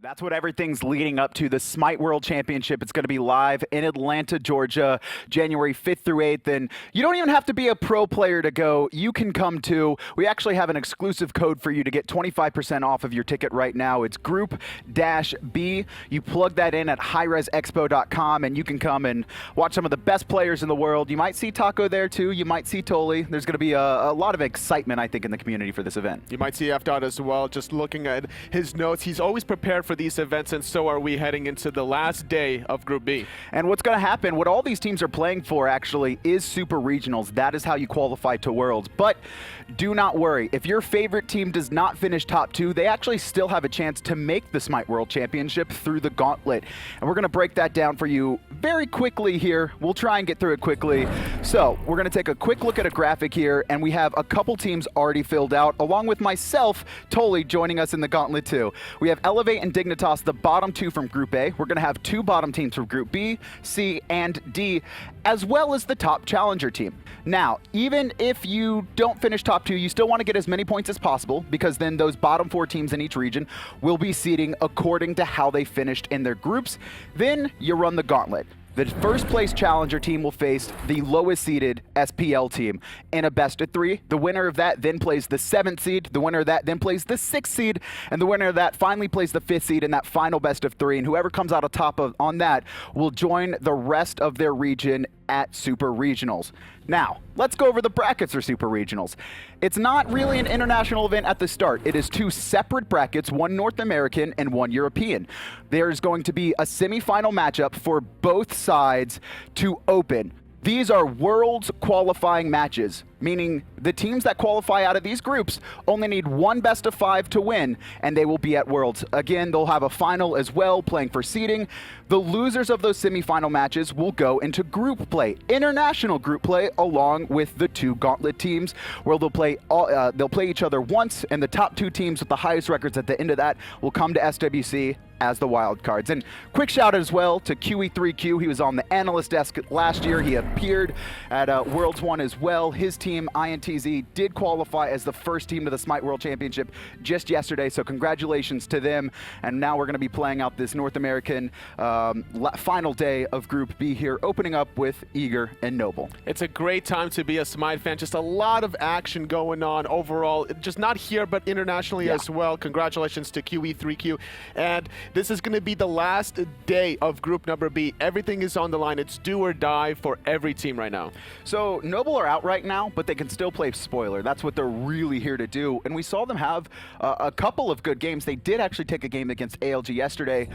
That's what everything's leading up to. The Smite World Championship. It's going to be live in Atlanta, Georgia, January 5th through 8th. And you don't even have to be a pro player to go. You can come too. We actually have an exclusive code for you to get 25% off of your ticket right now. It's Group-B. You plug that in at hi-rezexpo.com and you can come and watch some of the best players in the world. You might see Taco there too. You might see Toli. There's going to be a lot of excitement, I think, in the community for this event. You might see F-Dot as well. Just looking at his notes, he's always prepared for these events, and so are we heading into the last day of Group B. And what's going to happen, what all these teams are playing for actually is Super Regionals. That is how you qualify to Worlds. But do not worry. If your favorite team does not finish top 2, they actually still have a chance to make the Smite World Championship through the Gauntlet. And we're going to break that down for you very quickly here. We'll try and get through it quickly. So we're going to take a quick look at a graphic here, and we have a couple teams already filled out, along with myself, Toli, joining us in the Gauntlet too. We have Elevate and Dignitas, the bottom 2 from Group A. We're going to have 2 bottom teams from Group B, C, and D, as well as the top challenger team. Now, even if you don't finish top 2, you still want to get as many points as possible, because then those bottom 4 teams in each region will be seeding according to how they finished in their groups. Then you run the Gauntlet. The first place challenger team will face the lowest seeded SPL team in a best of 3. The winner of that then plays the 7th seed. The winner of that then plays the 6th seed. And the winner of that finally plays the 5th seed in that final best of 3. And whoever comes out on top on that will join the rest of their region at Super Regionals. Now, let's go over the brackets for Super Regionals. It's not really an international event at the start. It is 2 separate brackets, one North American and one European. There's going to be a semifinal matchup for both sides to open. These are Worlds qualifying matches, meaning the teams that qualify out of these groups only need 1 best of 5 to win, and they will be at Worlds. Again, they'll have a final as well, playing for seeding. The losers of those semifinal matches will go into group play, international group play, along with the 2 Gauntlet teams, where they'll play each other once, and the top 2 teams with the highest records at the end of that will come to SWC as the wild cards. And quick shout out as well to QE3Q. He was on the analyst desk last year. He appeared at Worlds 1 as well. His team, INTZ, did qualify as the first team to the Smite World Championship just yesterday, so congratulations to them. And now we're going to be playing out this North American final day of Group B here, opening up with Eager and Noble. It's a great time to be a Smite fan. Just a lot of action going on overall, just not here, but internationally as well. Congratulations to QE3Q. And this is going to be the last day of Group number B. Everything is on the line. It's do or die for every team right now. So Noble are out right now, but they can still play spoiler. That's what they're really here to do. And we saw them have a couple of good games. They did actually take a game against ALG yesterday.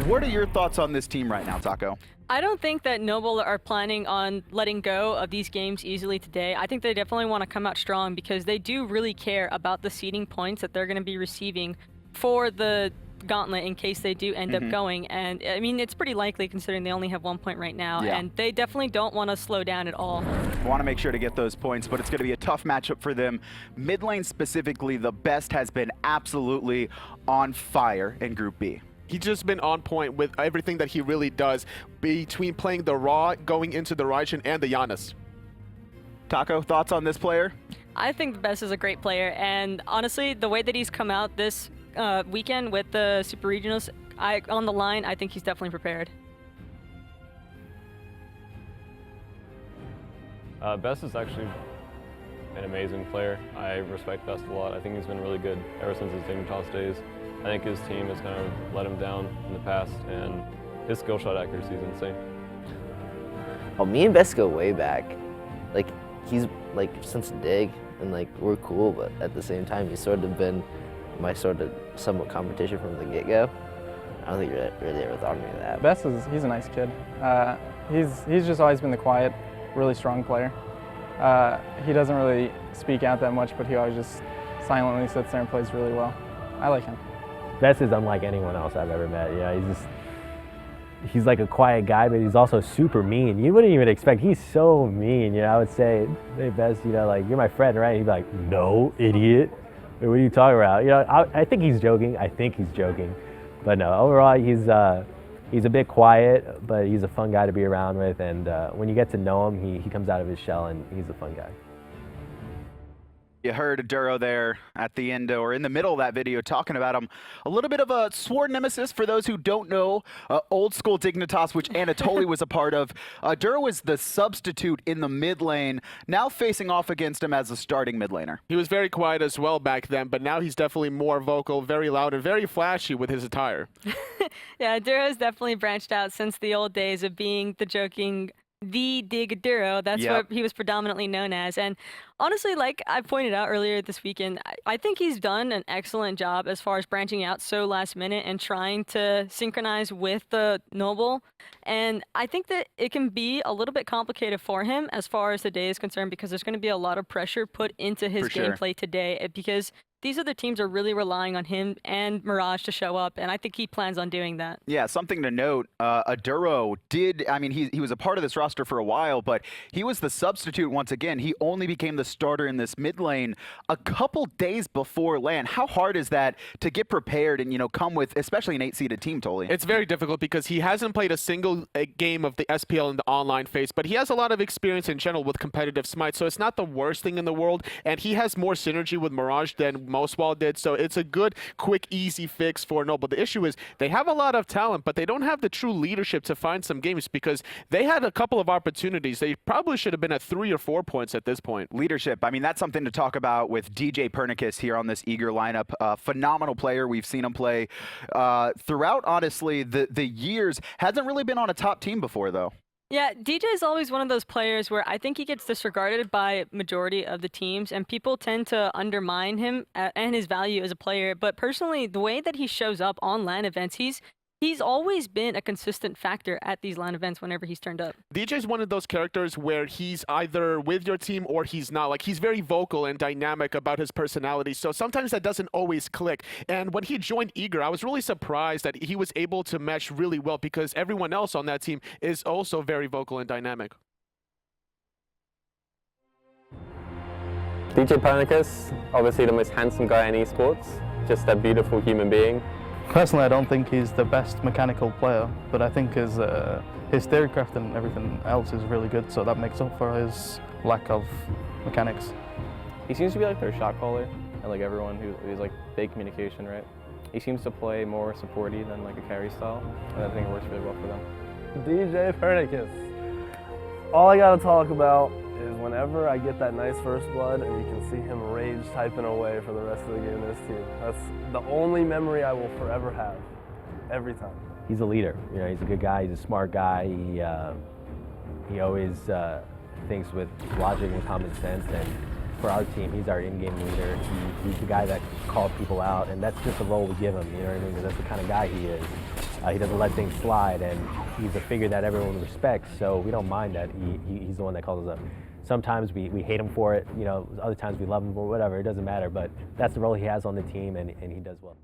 What are your thoughts on this team right now, Taco? I don't think that Noble are planning on letting go of these games easily today. I think they definitely want to come out strong, because they do really care about the seeding points that they're going to be receiving for the Gauntlet in case they do end up going. And I mean, it's pretty likely considering they only have 1 point right now, and they definitely don't want to slow down at all. Want to make sure to get those points, but it's going to be a tough matchup for them. Mid lane specifically, TheBest has been absolutely on fire in Group B. He's just been on point with everything that he really does, between playing the Raw, going into the Raijin, and the Janus. Taco, thoughts on this player? I think TheBest is a great player, and honestly, the way that he's come out this weekend with the Super Regionals on the line, I think he's definitely prepared. Best is actually an amazing player. I respect Best a lot. I think he's been really good ever since his Dignitas days. I think his team has kind of let him down in the past, and his skill shot accuracy is insane. Oh, me and Best go way back. Like, he's like since Dig, and like we're cool, but at the same time, he's sort of been my sort of somewhat competition from the get-go. I don't think you really ever thought of me of that. Best he's a nice kid. He's just always been the quiet, really strong player. He doesn't really speak out that much, but he always just silently sits there and plays really well. I like him. Best is unlike anyone else I've ever met. Yeah, he's like a quiet guy, but he's also super mean. You wouldn't even expect, he's so mean. You know, I would say, hey Best, you know, like, you're my friend, right? He'd be like, no, idiot. What are you talking about? You know, I think he's joking. But no, overall, he's a bit quiet, but he's a fun guy to be around with. And when you get to know him, he comes out of his shell, and he's a fun guy. You heard Duro there at the end or in the middle of that video talking about him. A little bit of a sworn nemesis for those who don't know. Old school Dignitas, which Anatoly was a part of. Duro is the substitute in the mid lane, now facing off against him as a starting mid laner. He was very quiet as well back then, but now he's definitely more vocal, very loud, and very flashy with his attire. Yeah, Duro's definitely branched out since the old days of being the joking the Dig Duro. That's Yep. what he was predominantly known as. And honestly, like I pointed out earlier this weekend, I think he's done an excellent job as far as branching out so last minute and trying to synchronize with the Noble. And I think that it can be a little bit complicated for him as far as the day is concerned, because there's going to be a lot of pressure put into his For sure. gameplay today, because these other teams are really relying on him and Mirage to show up, and I think he plans on doing that. Yeah, something to note, Aduro did, I mean, he was a part of this roster for a while, but he was the substitute once again. He only became the starter in this mid lane a couple days before LAN. How hard is that to get prepared and, you know, come with, especially an 8-seeded team, Toly? It's very difficult because he hasn't played a single game of the SPL in the online phase, but he has a lot of experience in general with competitive Smite, so it's not the worst thing in the world, and he has more synergy with Mirage than most Wall did, so it's a good, quick, easy fix for Noble. The issue is they have a lot of talent, but they don't have the true leadership to find some games because they had a couple of opportunities. They probably should have been at 3 or 4 points at this point. Leadership, I mean, that's something to talk about with djpernicus here on this Eager lineup. Phenomenal player. We've seen him play throughout, honestly, the years. Hasn't really been on a top team before, though. Yeah, DJ is always one of those players where I think he gets disregarded by majority of the teams, and people tend to undermine him and his value as a player. But personally, the way that he shows up on LAN events, he's always been a consistent factor at these LAN events whenever he's turned up. DJ is one of those characters where he's either with your team or he's not. Like, he's very vocal and dynamic about his personality, so sometimes that doesn't always click. And when he joined Eager, I was really surprised that he was able to mesh really well because everyone else on that team is also very vocal and dynamic. djpernicus, obviously the most handsome guy in esports, just a beautiful human being. Personally, I don't think he's the best mechanical player, but I think his theorycraft and everything else is really good, so that makes up for his lack of mechanics. He seems to be like their shot caller, and like everyone who's like big communication, right? He seems to play more supporty than like a carry style, and I think it works really well for them. djpernicus. All I gotta talk about is whenever I get that nice first blood and you can see him rage typing away for the rest of the game this team. That's the only memory I will forever have, every time. He's a leader. You know, he's a good guy. He's a smart guy. He always thinks with logic and common sense. And for our team, he's our in-game leader. He's the guy that calls people out, and that's just the role we give him. You know what I mean? 'Cause that's the kind of guy he is. He doesn't let things slide, and he's a figure that everyone respects. So we don't mind that he's the one that calls us up. Sometimes we hate him for it, you know, other times we love him for whatever, it doesn't matter, but that's the role he has on the team, and he does well.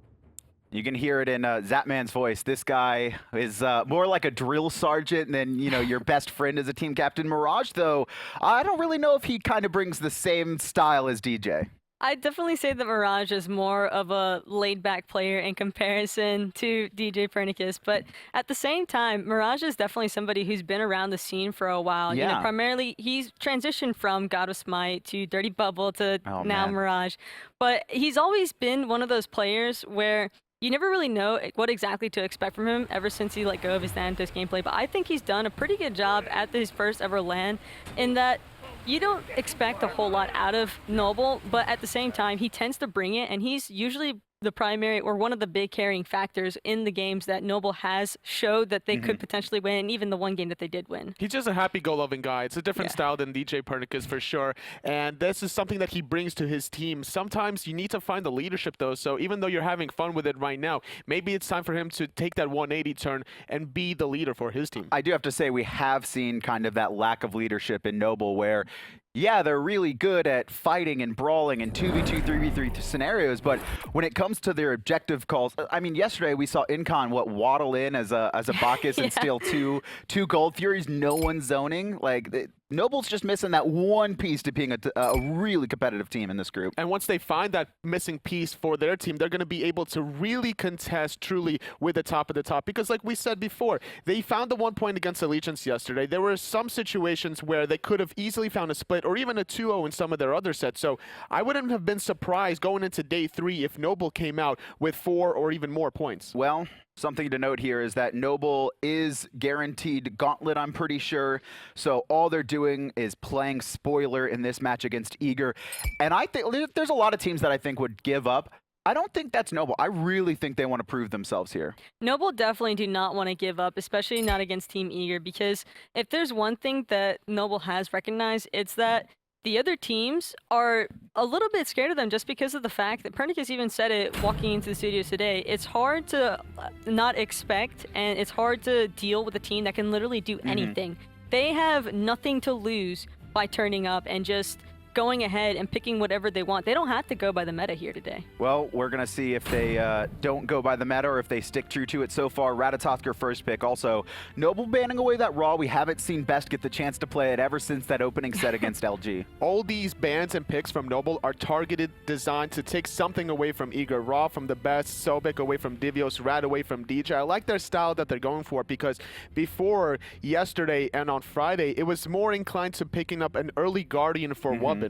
You can hear it in Zapman's voice. This guy is more like a drill sergeant than, you know, your best friend as a team captain. Mirage, though, I don't really know if he kind of brings the same style as DJ. I'd definitely say that Mirage is more of a laid-back player in comparison to djpernicus, but at the same time, Mirage is definitely somebody who's been around the scene for a while. Yeah. You know, primarily, he's transitioned from God of Smite to Dirty Bubble to now man. Mirage, but he's always been one of those players where you never really know what exactly to expect from him ever since he let go of his Thanatos gameplay, but I think he's done a pretty good job at his first ever LAN in that you don't expect a whole lot out of Noble, but at the same time, he tends to bring it, and he's usually the primary or one of the big carrying factors in the games that Noble has showed that they could potentially win, and even the one game that they did win. He's just a happy-go-loving guy. It's a different style than djpernicus for sure, and this is something that he brings to his team. Sometimes you need to find the leadership, though, so even though you're having fun with it right now, maybe it's time for him to take that 180 turn and be the leader for his team. I do have to say we have seen kind of that lack of leadership in Noble where, yeah, they're really good at fighting and brawling and 2v2, 3v3 scenarios, but when it comes to their objective calls, I mean, yesterday we saw Incon waddle in as a Bacchus and steal two gold furies, no one zoning. Like, Noble's just missing that one piece to being a really competitive team in this group. And once they find that missing piece for their team, they're going to be able to really contest truly with the top of the top. Because like we said before, they found the 1 point against Allegiance yesterday. There were some situations where they could have easily found a split or even a 2-0 in some of their other sets. So I wouldn't have been surprised going into day 3 if Noble came out with 4 or even more points. Well, something to note here is that Noble is guaranteed Gauntlet, I'm pretty sure. So all they're doing is playing spoiler in this match against Eager. And I think there's a lot of teams that I think would give up. I don't think that's Noble. I really think they want to prove themselves here. Noble definitely do not want to give up, especially not against Team Eager, because if there's one thing that Noble has recognized, it's that the other teams are a little bit scared of them just because of the fact that Pernicus even said it walking into the studios today. It's hard to not expect, and it's hard to deal with a team that can literally do anything. They have nothing to lose by turning up and just going ahead and picking whatever they want. They don't have to go by the meta here today. Well, we're going to see if they don't go by the meta or if they stick true to it so far. Ratatoskr first pick. Also, Noble banning away that Raw. We haven't seen Best get the chance to play it ever since that opening set against LG. All these bans and picks from Noble are targeted, designed to take something away from Eager. Raw from TheBest, Sobek away from Divios, Rat away from DJ. I like their style that they're going for because before yesterday and on Friday, it was more inclined to picking up an early Guardian for Wubbn.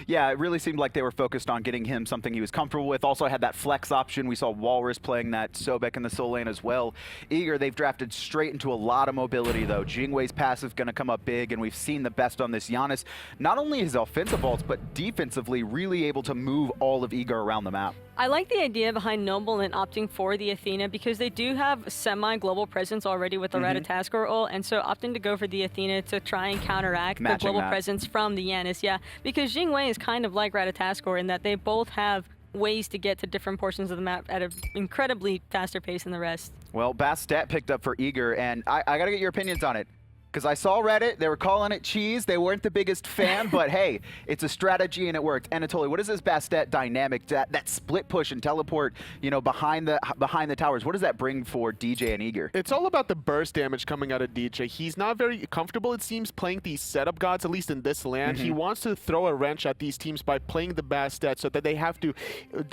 Yeah, it really seemed like they were focused on getting him something he was comfortable with. Also had that flex option. We saw Whalrus playing that Sobek in the Soul lane as well. Eager, they've drafted straight into a lot of mobility, though. Jingwei's passive going to come up big, and we've seen the best on this Janus. Not only his offensive ults, but defensively really able to move all of Eager around the map. I like the idea behind Noble and opting for the Athena because they do have semi-global presence already with the Ratatoskr ult, and so opting to go for the Athena to try and counteract the global presence from the Janus. Yeah, because Jingwei is kind of like Ratatoskr in that they both have ways to get to different portions of the map at an incredibly faster pace than the rest. Well, Bastet picked up for Eager, and I got to get your opinions on it. Because I saw Reddit, they were calling it cheese. They weren't the biggest fan, but hey, it's a strategy and it worked. Anatoly, what is this Bastet dynamic, that split push and teleport, you know, behind the towers? What does that bring for DJ and Eager? It's all about the burst damage coming out of DJ. He's not very comfortable, it seems, playing these setup gods, at least in this land. He wants to throw a wrench at these teams by playing the Bastet so that they have to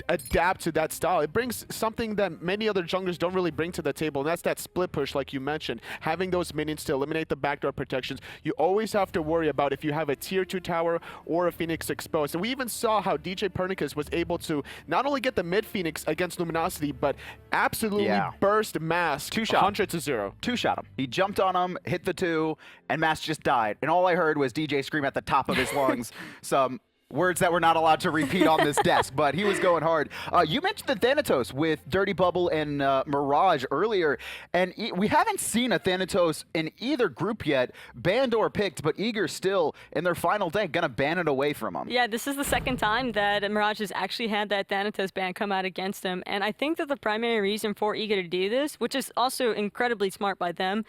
adapt to that style. It brings something that many other junglers don't really bring to the table, and that's that split push, like you mentioned. Having those minions to eliminate the backdoor protections. You always have to worry about if you have a tier 2 tower or a Phoenix exposed. And we even saw how djpernicus was able to not only get the mid Phoenix against Luminosity, but absolutely burst Mask 100-0. Two-shot him. He jumped on him, hit the 2, and Mask just died. And all I heard was DJ scream at the top of his lungs some words that we're not allowed to repeat on this desk, but he was going hard. You mentioned the Thanatos with Dirty Bubble and Mirage earlier, and we haven't seen a Thanatos in either group yet, banned or picked, but Eager still, in their final day, gonna ban it away from him. Yeah, this is the second time that Mirage has actually had that Thanatos ban come out against him, and I think that the primary reason for Eager to do this, which is also incredibly smart by them,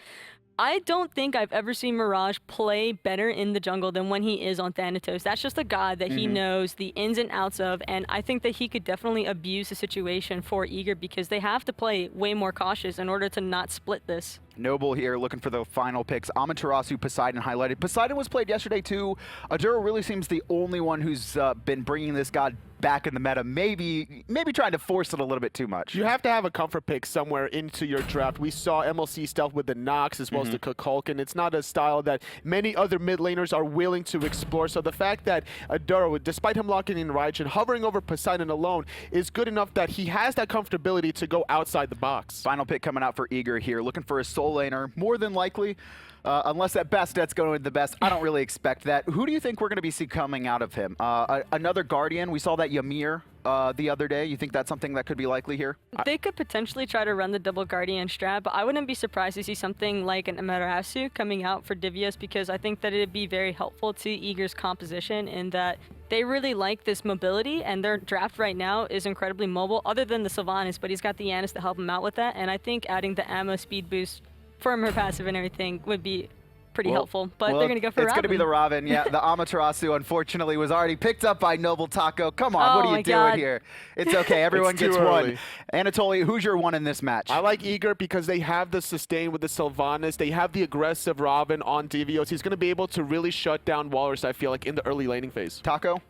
I don't think I've ever seen Mirage play better in the jungle than when he is on Thanatos. That's just a god that he knows the ins and outs of, and I think that he could definitely abuse the situation for Eager because they have to play way more cautious in order to not split this. Noble here looking for the final picks. Amaterasu, Poseidon highlighted. Poseidon was played yesterday too. Aror really seems the only one who's been bringing this god back in the meta, maybe trying to force it a little bit too much. You have to have a comfort pick somewhere into your draft. We saw MLC stealth with the Nox as well as the Kukulkan. It's not a style that many other mid laners are willing to explore. So the fact that Aror, despite him locking in Raijin, hovering over Poseidon alone is good enough that he has that comfortability to go outside the box. Final pick coming out for Eager here, looking for a soul laner, more than likely. Unless that Bastet's going to the best, I don't really expect that. Who do you think we're going to be see coming out of him? Another Guardian. We saw that Ymir the other day. You think that's something that could be likely here? They could potentially try to run the double Guardian strat, but I wouldn't be surprised to see something like an Amaterasu coming out for Divios because I think that it'd be very helpful to Eager's composition in that they really like this mobility, and their draft right now is incredibly mobile, other than the Sylvanus, but he's got the Janus to help him out with that, and I think adding the ammo speed boost from her passive and everything would be pretty helpful. But well, they're going to go for It's going to be the Raven. Yeah, the Amaterasu, unfortunately, was already picked up by Noble Taco. Come on, what are you doing here? It's okay. Everyone gets one. Anatoly, who's your one in this match? I like Eager because they have the sustain with the Sylvanus. They have the aggressive Raven on Divios. He's going to be able to really shut down Whalrus, I feel like, in the early laning phase. Taco?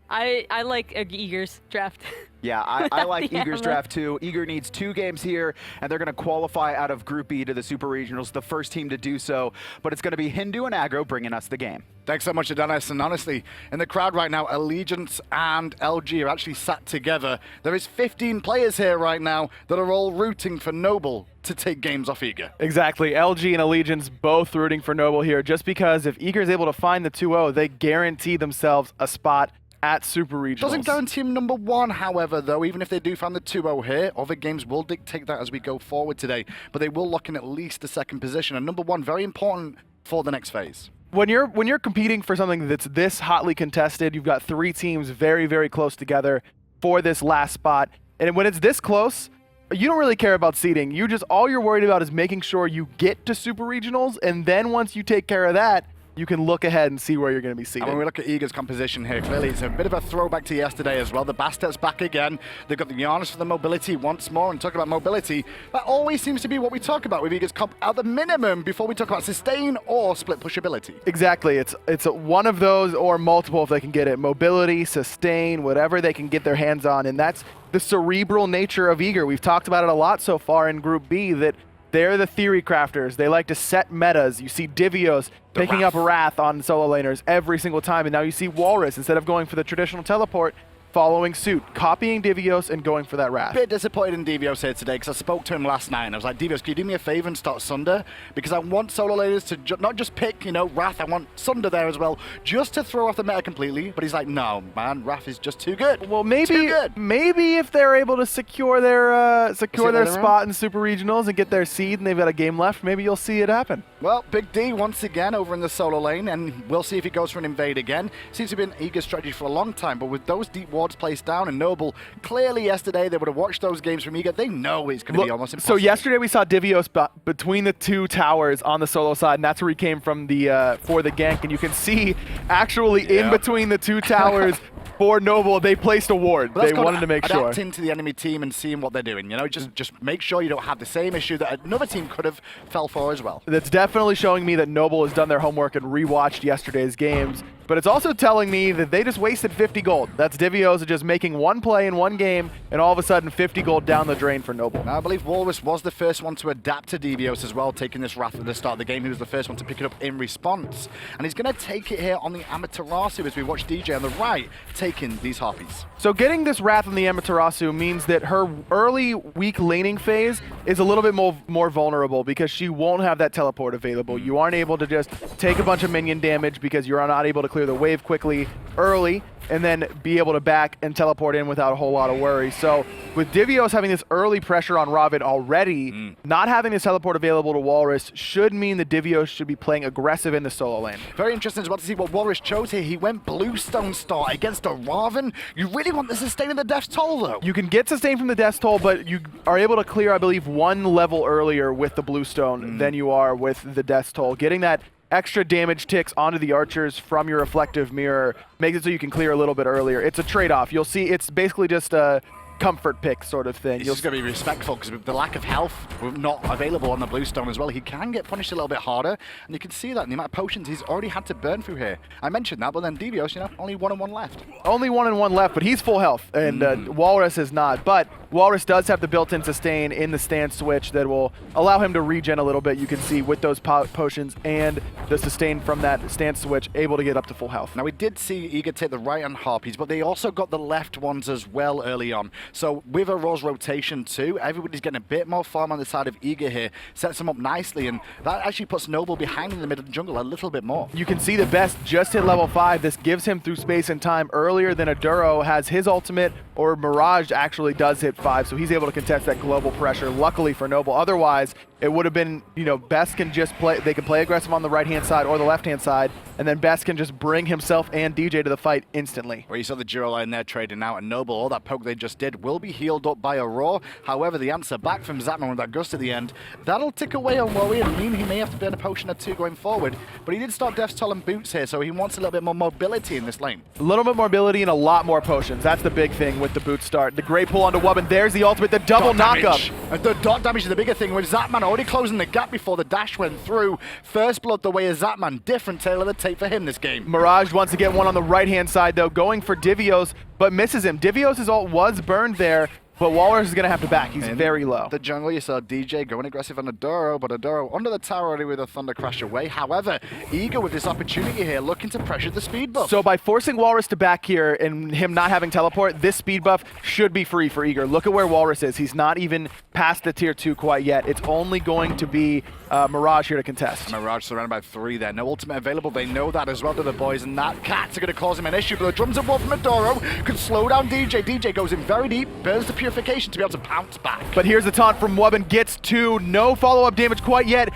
I like Eager's draft. Yeah, I like Eager's draft too. Eager needs 2 games here, and they're going to qualify out of Group E to the Super Regionals, the first team to do so. But it's going to be Hindu and Aggro bringing us the game. Thanks so much, Dennis. And honestly, in the crowd right now, Allegiance and LG are actually sat together. There is 15 players here right now that are all rooting for Noble to take games off Eager. Exactly. LG and Allegiance both rooting for Noble here, just because if Eager is able to find the 2-0, they guarantee themselves a spot at Super Regionals. Doesn't guarantee him number 1, however, though. Even if they do find the 2-0 here, other games will dictate that as we go forward today. But they will lock in at least the 2nd position. And number 1, very important for the next phase. When you're competing for something that's this hotly contested, you've got 3 teams very, very close together for this last spot. And when it's this close, you don't really care about seeding. All you're worried about is making sure you get to Super Regionals, and then once you take care of that, you can look ahead and see where you're going to be seated. And when we look at Eager's composition here, clearly it's a bit of a throwback to yesterday as well. The Bastet's back again. They've got the Janus for the mobility once more. And talking about mobility, that always seems to be what we talk about with Eager's comp at the minimum before we talk about sustain or split pushability. Exactly. It's one of those or multiple if they can get it. Mobility, sustain, whatever they can get their hands on. And that's the cerebral nature of Eager. We've talked about it a lot so far in Group B that they're the theory crafters. They like to set metas. You see Divios picking up Wrath on solo laners every single time, and now you see Whalrus, instead of going for the traditional teleport, following suit, copying Divios and going for that Wrath. Bit disappointed in Divios here today because I spoke to him last night and I was like, Divios, can you do me a favor and start Sunder? Because I want solo laners to not just pick, Wrath, I want Sunder there as well, just to throw off the meta completely. But he's like, no, man, Wrath is just too good. Well, maybe if they're able to secure their spot in Super Regionals and get their seed and they've got a game left, maybe you'll see it happen. Well, Big D once again over in the solo lane, and we'll see if he goes for an invade again. Seems to have been Eager's strategy for a long time, but with those deep wards placed down and Noble, clearly yesterday they would have watched those games from Eager. They know it's going to be almost impossible. So yesterday we saw Divios between the 2 towers on the solo side, and that's where he came from for the gank, and you can see actually in between the 2 towers for Noble, they placed a ward. They wanted to make sure. Adapting to the enemy team and seeing what they're doing. Just make sure you don't have the same issue that another team could have fell for as well. That's definitely showing me that Noble has done their homework and rewatched yesterday's games. But it's also telling me that they just wasted 50 gold. That's Divios just making one play in one game, and all of a sudden 50 gold down the drain for Noble. Now, I believe Whalrus was the first one to adapt to Divios as well, taking this Wrath at the start of the game. He was the first one to pick it up in response. And he's going to take it here on the Amaterasu as we watch DJ on the right taking these Harpies. So getting this Wrath on the Amaterasu means that her early weak laning phase is a little bit more vulnerable because she won't have that teleport available. You aren't able to just take a bunch of minion damage because you're not able to clear the wave quickly early and then be able to back and teleport in without a whole lot of worry. So with Divios having this early pressure on Raven already, not having this teleport available to Whalrus should mean that Divios should be playing aggressive in the solo lane. Very interesting as well to see what Whalrus chose here. He went Bluestone start against a Raven. You really want the sustain of the Death's Toll though. You can get sustain from the Death's Toll, but you are able to clear, I believe, 1 level earlier with the Bluestone than you are with the Death's Toll. Getting that extra damage ticks onto the archers from your reflective mirror makes it so you can clear a little bit earlier. It's a trade-off. You'll see it's basically just a comfort pick sort of thing. He's just going to be respectful because with the lack of health not available on the Bluestone as well, he can get punished a little bit harder, and you can see that in the amount of potions he's already had to burn through here. I mentioned that, but then Divios, only 1-1 left. Only 1-1 left, but he's full health, and Whalrus is not. But Whalrus does have the built-in sustain in the stand switch that will allow him to regen a little bit. You can see with those potions and the sustain from that stand switch, able to get up to full health. Now we did see Eager take the right-hand Harpies, but they also got the left ones as well early on. So with Aror's rotation too, everybody's getting a bit more farm on the side of Eager here, sets them up nicely, and that actually puts Noble behind in the middle of the jungle a little bit more. You can see the Best just hit level 5. This gives him through space and time earlier than Aduro has his ultimate, or Mirage actually does hit 5, so he's able to contest that global pressure, luckily for Noble. Otherwise, it would have been, you know, Best can just play, they can play aggressive on the right-hand side or the left-hand side, and then Best can just bring himself and DJ to the fight instantly. Well, you saw the duo line there trading out, and Noble, all that poke they just did will be healed up by Aror. However, the answer back from Zapman with that gust at the end, that'll tick away on Wowy and mean he may have to burn a potion or two going forward. But he did start Death's Toll and Boots here, so he wants a little bit more mobility in this lane. A little bit more mobility and a lot more potions. That's the big thing with the boot start. The great pull onto Wubbn. There's the ultimate, the double knockup. And the dot damage is the bigger thing, with Zapman already closing the gap before the dash went through. First blood the way of Zapman. Different tail of the tape for him this game. Mirage wants to get one on the right-hand side, though, going for Divios, but misses him. Divios' ult was burned there, but Whalrus is going to have to back. He's very low. The jungle, you saw DJ going aggressive on Adoro, but Adoro under the tower already with a Thunder Crash away. However, Eager with this opportunity here, looking to pressure the speed buff. So by forcing Whalrus to back here and him not having teleport, this speed buff should be free for Eager. Look at where Whalrus is. He's not even past the tier 2 quite yet. It's only going to be Mirage here to contest. Mirage surrounded by 3 there. No ultimate available. They know that as well to the boys, and that cats are going to cause him an issue. But the drums of war from Adoro could slow down DJ. DJ goes in very deep, burns the purification to be able to pounce back. But here's the taunt from Wubbn, gets 2, no follow-up damage quite yet.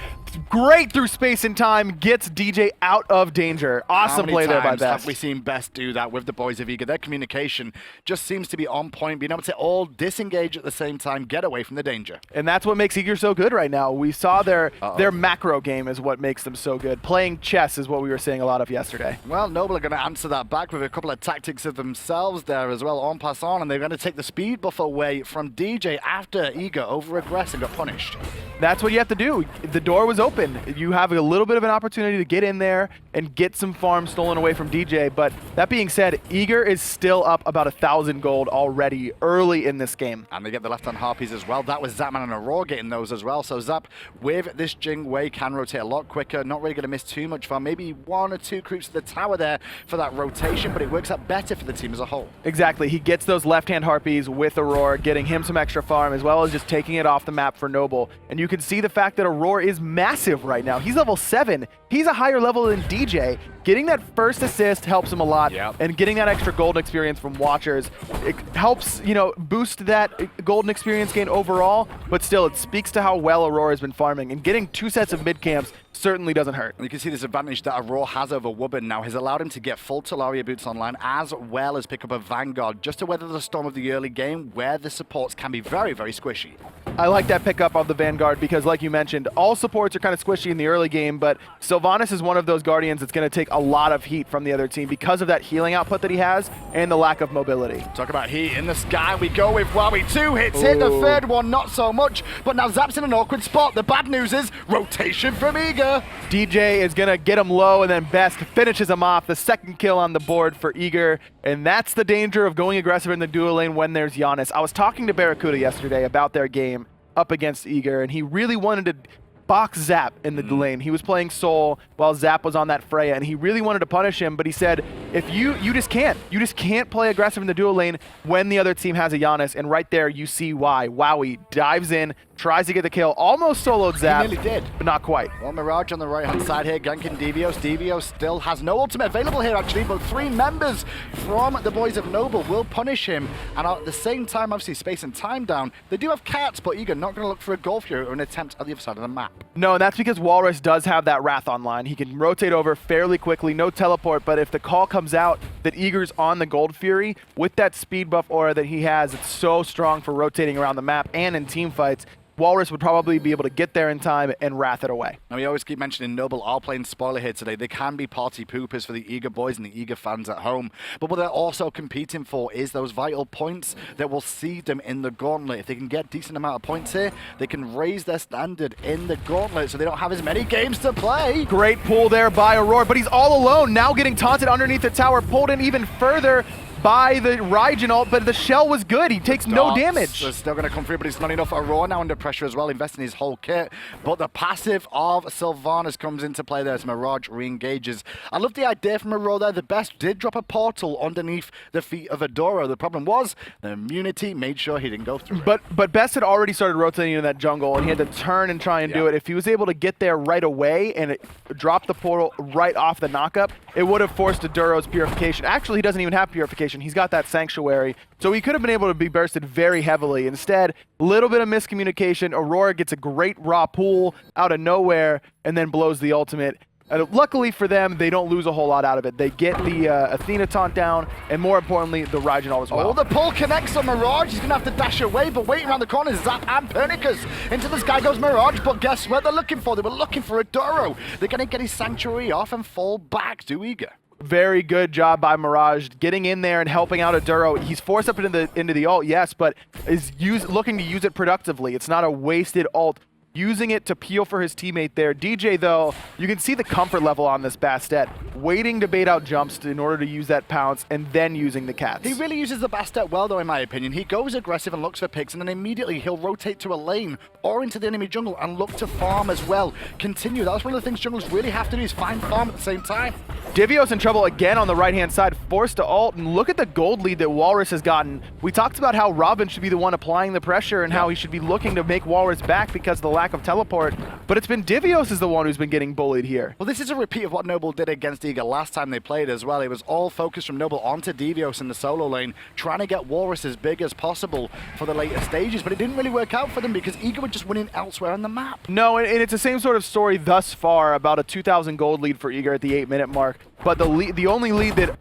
Great through space and time, gets DJ out of danger. Awesome play there by Best. Have we seen Best do that with the boys of Eager? Their communication just seems to be on point, being able to all disengage at the same time, get away from the danger. And that's what makes Eager so good right now. We saw their macro game is what makes them so good. Playing chess is what we were saying a lot of yesterday. Well, Noble are going to answer that back with a couple of tactics of themselves there as well, en passant, and they're going to take the speed buff away from DJ after Eager over-aggressed and got punished. That's what you have to do. The door was open. You have a little bit of an opportunity to get in there and get some farm stolen away from DJ, but that being said, Eager is still up about 1,000 gold already early in this game. And they get the left-hand harpies as well. That was Zapman and Aror getting those as well. So Zap, with this Jing way, can rotate a lot quicker. Not really going to miss too much farm. Maybe 1 or 2 creeps to the tower there for that rotation, but it works out better for the team as a whole. Exactly. He gets those left-hand harpies with Aror, getting him some extra farm, as well as just taking it off the map for Noble. And you can see the fact that Aror is massive right now. He's level 7. He's a higher level than DJ. Getting that first assist helps him a lot, and getting that extra golden experience from Watchers, it helps, you know, boost that golden experience gain overall, but still, it speaks to how well Aurora has been farming, and getting 2 sets of mid camps certainly doesn't hurt. And you can see this advantage that Aror has over Wubbn now has allowed him to get full Talaria boots online, as well as pick up a Vanguard, just to weather the storm of the early game, where the supports can be very, very squishy. I like that pickup of the Vanguard because, like you mentioned, all supports are kind of squishy in the early game, but Sylvanus is one of those Guardians that's going to take a lot of heat from the other team because of that healing output that he has and the lack of mobility. Talk about heat in the sky. We go with Wowy. 2 hits hit, the third one not so much, but now Zap's in an awkward spot. The bad news is rotation from Eager. DJ is going to get him low, and then Best finishes him off. The second kill on the board for Eager, and that's the danger of going aggressive in the duo lane when there's Janus. I was talking to Barracuda yesterday about their game up against Eager, and he really wanted to box Zap in the lane. He was playing Soul while Zap was on that Freya, and he really wanted to punish him, but he said, if you just can't play aggressive in the duo lane when the other team has a Janus, and right there you see why. Wowy dives in, tries to get the kill, almost soloed Zap. He nearly did. But not quite. Well, Mirage on the right-hand side here, ganking Divios. Divios still has no ultimate available here, actually, but 3 members from the boys of Noble will punish him. And at the same time, obviously, space and time down. They do have cats, but Eager not going to look for a Golf Fury or an attempt at the other side of the map. No, that's because Whalrus does have that Wrath online. He can rotate over fairly quickly, no teleport, but if the call comes out that Eager's on the Gold Fury, with that speed buff aura that he has, it's so strong for rotating around the map and in team fights. Whalrus would probably be able to get there in time and wrath it away. Now, we always keep mentioning Noble are playing spoiler here today. They can be party poopers for the Eager boys and the Eager fans at home. But what they're also competing for is those vital points that will see them in the gauntlet. If they can get a decent amount of points here, they can raise their standard in the gauntlet so they don't have as many games to play. Great pull there by Aror, but he's all alone. Now getting taunted underneath the tower, pulled in even further by the Raijin ult, but the shell was good. He takes no damage. They're still going to come through, but it's not enough. Aror now under pressure as well, investing his whole kit. But the passive of Sylvanus comes into play there as Mirage re-engages. I love the idea from Aror there. TheBest did drop a portal underneath the feet of Adoro. The problem was the immunity made sure he didn't go through it. But Best had already started rotating in that jungle, and he had to turn and try and do it. If he was able to get there right away and drop the portal right off the knockup, it would have forced Aduro's purification. Actually, he doesn't even have purification. miscommunication. He's got that Sanctuary, so he could have been able to be bursted very heavily. Instead, a little bit of miscommunication. Aurora gets a great raw pull out of nowhere and then blows the ultimate. Luckily for them, they don't lose a whole lot out of it. They get the Athena taunt down, and more importantly, the Raijin ult as well. Oh, the pull connects on Mirage. He's going to have to dash away, but waiting around the corner is djpernicus. Into the sky goes Mirage, but guess what they're looking for? They were looking for a Doro. They're going to get his Sanctuary off and fall back to Eager. Very good job by Mirage, getting in there and helping out a Duro. He's forced up into the ult, yes, but is looking to use it productively. It's not a wasted ult. Using it to peel for his teammate there. DJ, though, you can see the comfort level on this Bastet, waiting to bait out jumps in order to use that pounce, and then using the cats. He really uses the Bastet well, though, in my opinion. He goes aggressive and looks for picks, and then immediately he'll rotate to a lane or into the enemy jungle and look to farm as well. Continue. That's one of the things junglers really have to do, is find farm at the same time. Divios in trouble again on the right-hand side, forced to ult, and look at the gold lead that Whalrus has gotten. We talked about how Robin should be the one applying the pressure and how he should be looking to make Whalrus back because of the lack of teleport, but it's been Divios is the one who's been getting bullied here. Well, this is a repeat of what Noble did against Eager last time they played as well. It was all focused from Noble onto Divios in the solo lane, trying to get Whalrus as big as possible for the later stages, but it didn't really work out for them because Eager were just winning elsewhere on the map. No, and it's the same sort of story thus far, about a 2,000 gold lead for Eager at the 8-minute mark. But the only lead that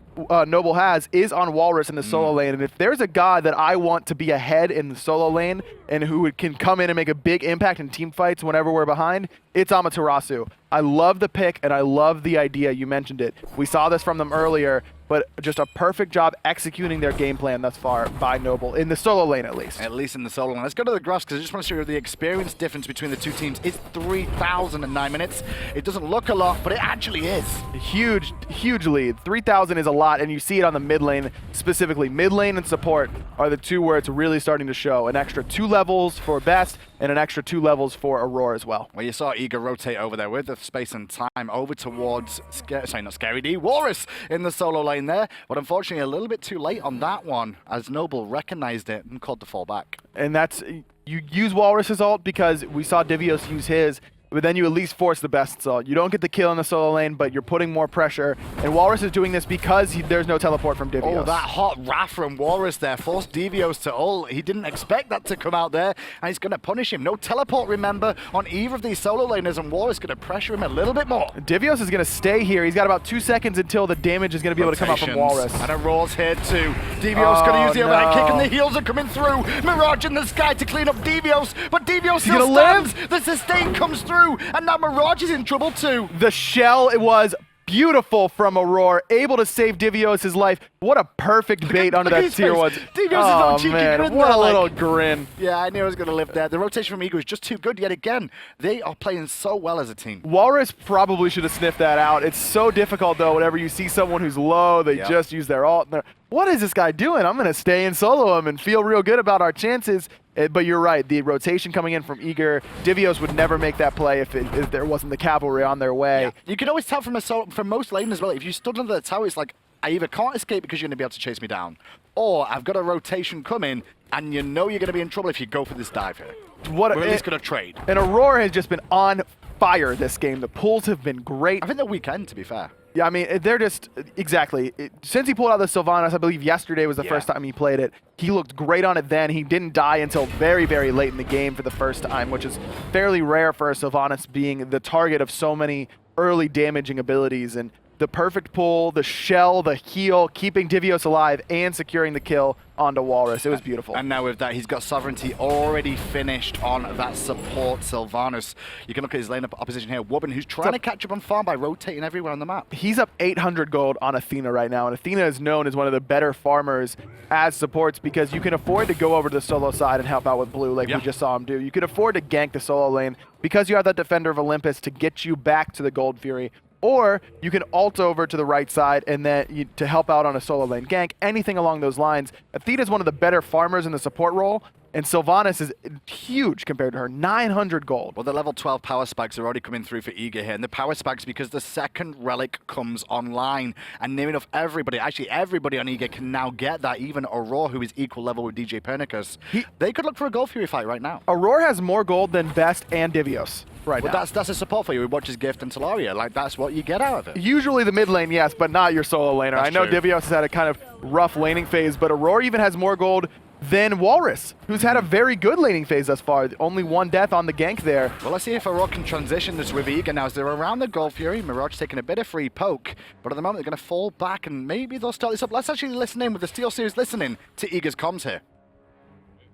Noble has is on Whalrus in the solo lane, and if there's a god that I want to be ahead in the solo lane and who can come in and make a big impact in team fights whenever we're behind, it's Amaterasu. I love the pick, and I love the idea. You mentioned it. We saw this from them earlier, but just a perfect job executing their game plan thus far by Noble, in the solo lane at least. At least in the solo lane. Let's go to the graphs, because I just want to show you the experience difference between the two teams. It's 3,000 in 9 minutes. It doesn't look a lot, but it actually is. Huge, huge lead. 3,000 is a lot, and you see it on the mid lane specifically. Mid lane and support are the two where it's really starting to show. An extra 2 levels for Best, and an extra 2 levels for Aror as well. Well, you saw Eager rotate over there with the space and time over towards, not Scary D, Whalrus in the solo lane there. But unfortunately, a little bit too late on that one, as Noble recognized it and called the fall back. And that's, you use Whalrus's ult because we saw Divios use his, but then you at least force the Best's ult. You don't get the kill in the solo lane, but you're putting more pressure. And Whalrus is doing this because there's no teleport from Divios. Oh, that hot wrath from Whalrus there forced Divios to ult. He didn't expect that to come out there, and he's going to punish him. No teleport, remember, on either of these solo laners, and Whalrus going to pressure him a little bit more. Divios is going to stay here. He's got about 2 seconds until the damage is going to be able to come out from Whalrus. And Auror's here too. Divios going to use the overhead kick, and the heals are coming through. Mirage in the sky to clean up Divios, but Divios still stands. The sustain comes through, and now Mirage is in trouble too. The shell, it was beautiful from Aror, able to save Divios' life. What a perfect bait onto that tier 1. Divios is cheeky grin what there, a little grin. Yeah, I knew I was going to live there. The rotation from Eagle is just too good yet again. They are playing so well as a team. Whalrus probably should have sniffed that out. It's so difficult, though, whenever you see someone who's low, they just use their ult. What is this guy doing? I'm going to stay and solo him and feel real good about our chances. But you're right, the rotation coming in from Eager, Divios would never make that play if there wasn't the cavalry on their way. Yeah. You can always tell from most lanes as well, if you stood under the tower, it's like, I either can't escape because you're going to be able to chase me down, or I've got a rotation coming, and you know you're going to be in trouble if you go for this dive here. We're at least going to trade. And Aurora has just been on fire this game. The pulls have been great. I think the weekend, to be fair. Yeah, I mean, they're just, exactly. Since he pulled out the Sylvanus, I believe yesterday was the first time he played it. He looked great on it then. He didn't die until very, very late in the game for the first time, which is fairly rare for a Sylvanus being the target of so many early damaging abilities. And the perfect pull, the shell, the heal, keeping Divios alive, and securing the kill onto Whalrus. It was beautiful. And now with that, he's got Sovereignty already finished on that support Sylvanus. You can look at his lane opposition here. Wubbn, who's trying to catch up on farm by rotating everywhere on the map. He's up 800 gold on Athena right now, and Athena is known as one of the better farmers as supports because you can afford to go over to the solo side and help out with blue like we just saw him do. You can afford to gank the solo lane because you have that Defender of Olympus to get you back to the Gold Fury. Or you can ult over to the right side and then to help out on a solo lane gank, anything along those lines. Athena's one of the better farmers in the support role, And Sylvanus is huge compared to her, 900 gold. Well, the level 12 power spikes are already coming through for Eager here. And the power spikes because the second relic comes online. And near enough everybody, actually everybody on Eager can now get that. Even Aror, who is equal level with djpernicus. They could look for a Gold Fury fight right now. Aurora has more gold than Best and Divios right now. That's a support for you who watches Gift and Talaria. Like, that's what you get out of it. Usually the mid lane, yes, but not your solo laner. That's I know true. Divios has had a kind of rough laning phase, but Aurora even has more gold than Whalrus, who's had a very good laning phase thus far. Only one death on the gank there. Well, let's see if Aror can transition this with Eager now as they're around the Gold Fury. Mirage taking a bit of free poke, but at the moment they're going to fall back and maybe they'll start this up. Let's actually listen in with the Steel Series listening to Eager's comms here.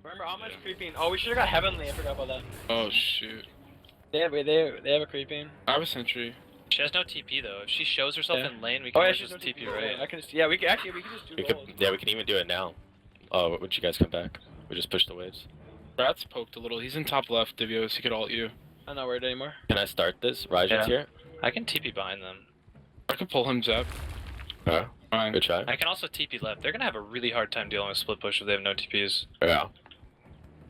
Remember how much creeping? Oh, we should have got Heavenly. I forgot about that. Oh shoot. They have a creeping. I have a sentry. She has no TP though. If she shows herself in lane, we can just TP, right? I can just, yeah, we can just do gold. Yeah, we can even do it now. Oh, would you guys come back? We just push the waves. Rat's poked a little. He's in top left, Divios. He could ult you. I'm not worried anymore. Can I start this? Raijin's here. I can TP behind them. I could pull him, Zap. Yeah. Fine. Good try. I can also TP left. They're gonna have a really hard time dealing with split push if they have no TPs. Yeah.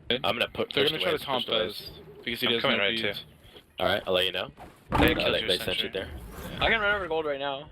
I'm gonna put. They're gonna try to taunt us because he doesn't coming have right too. beads. All right, I'll let you know. They killed your They sentry. sent you there. I can run over gold right now.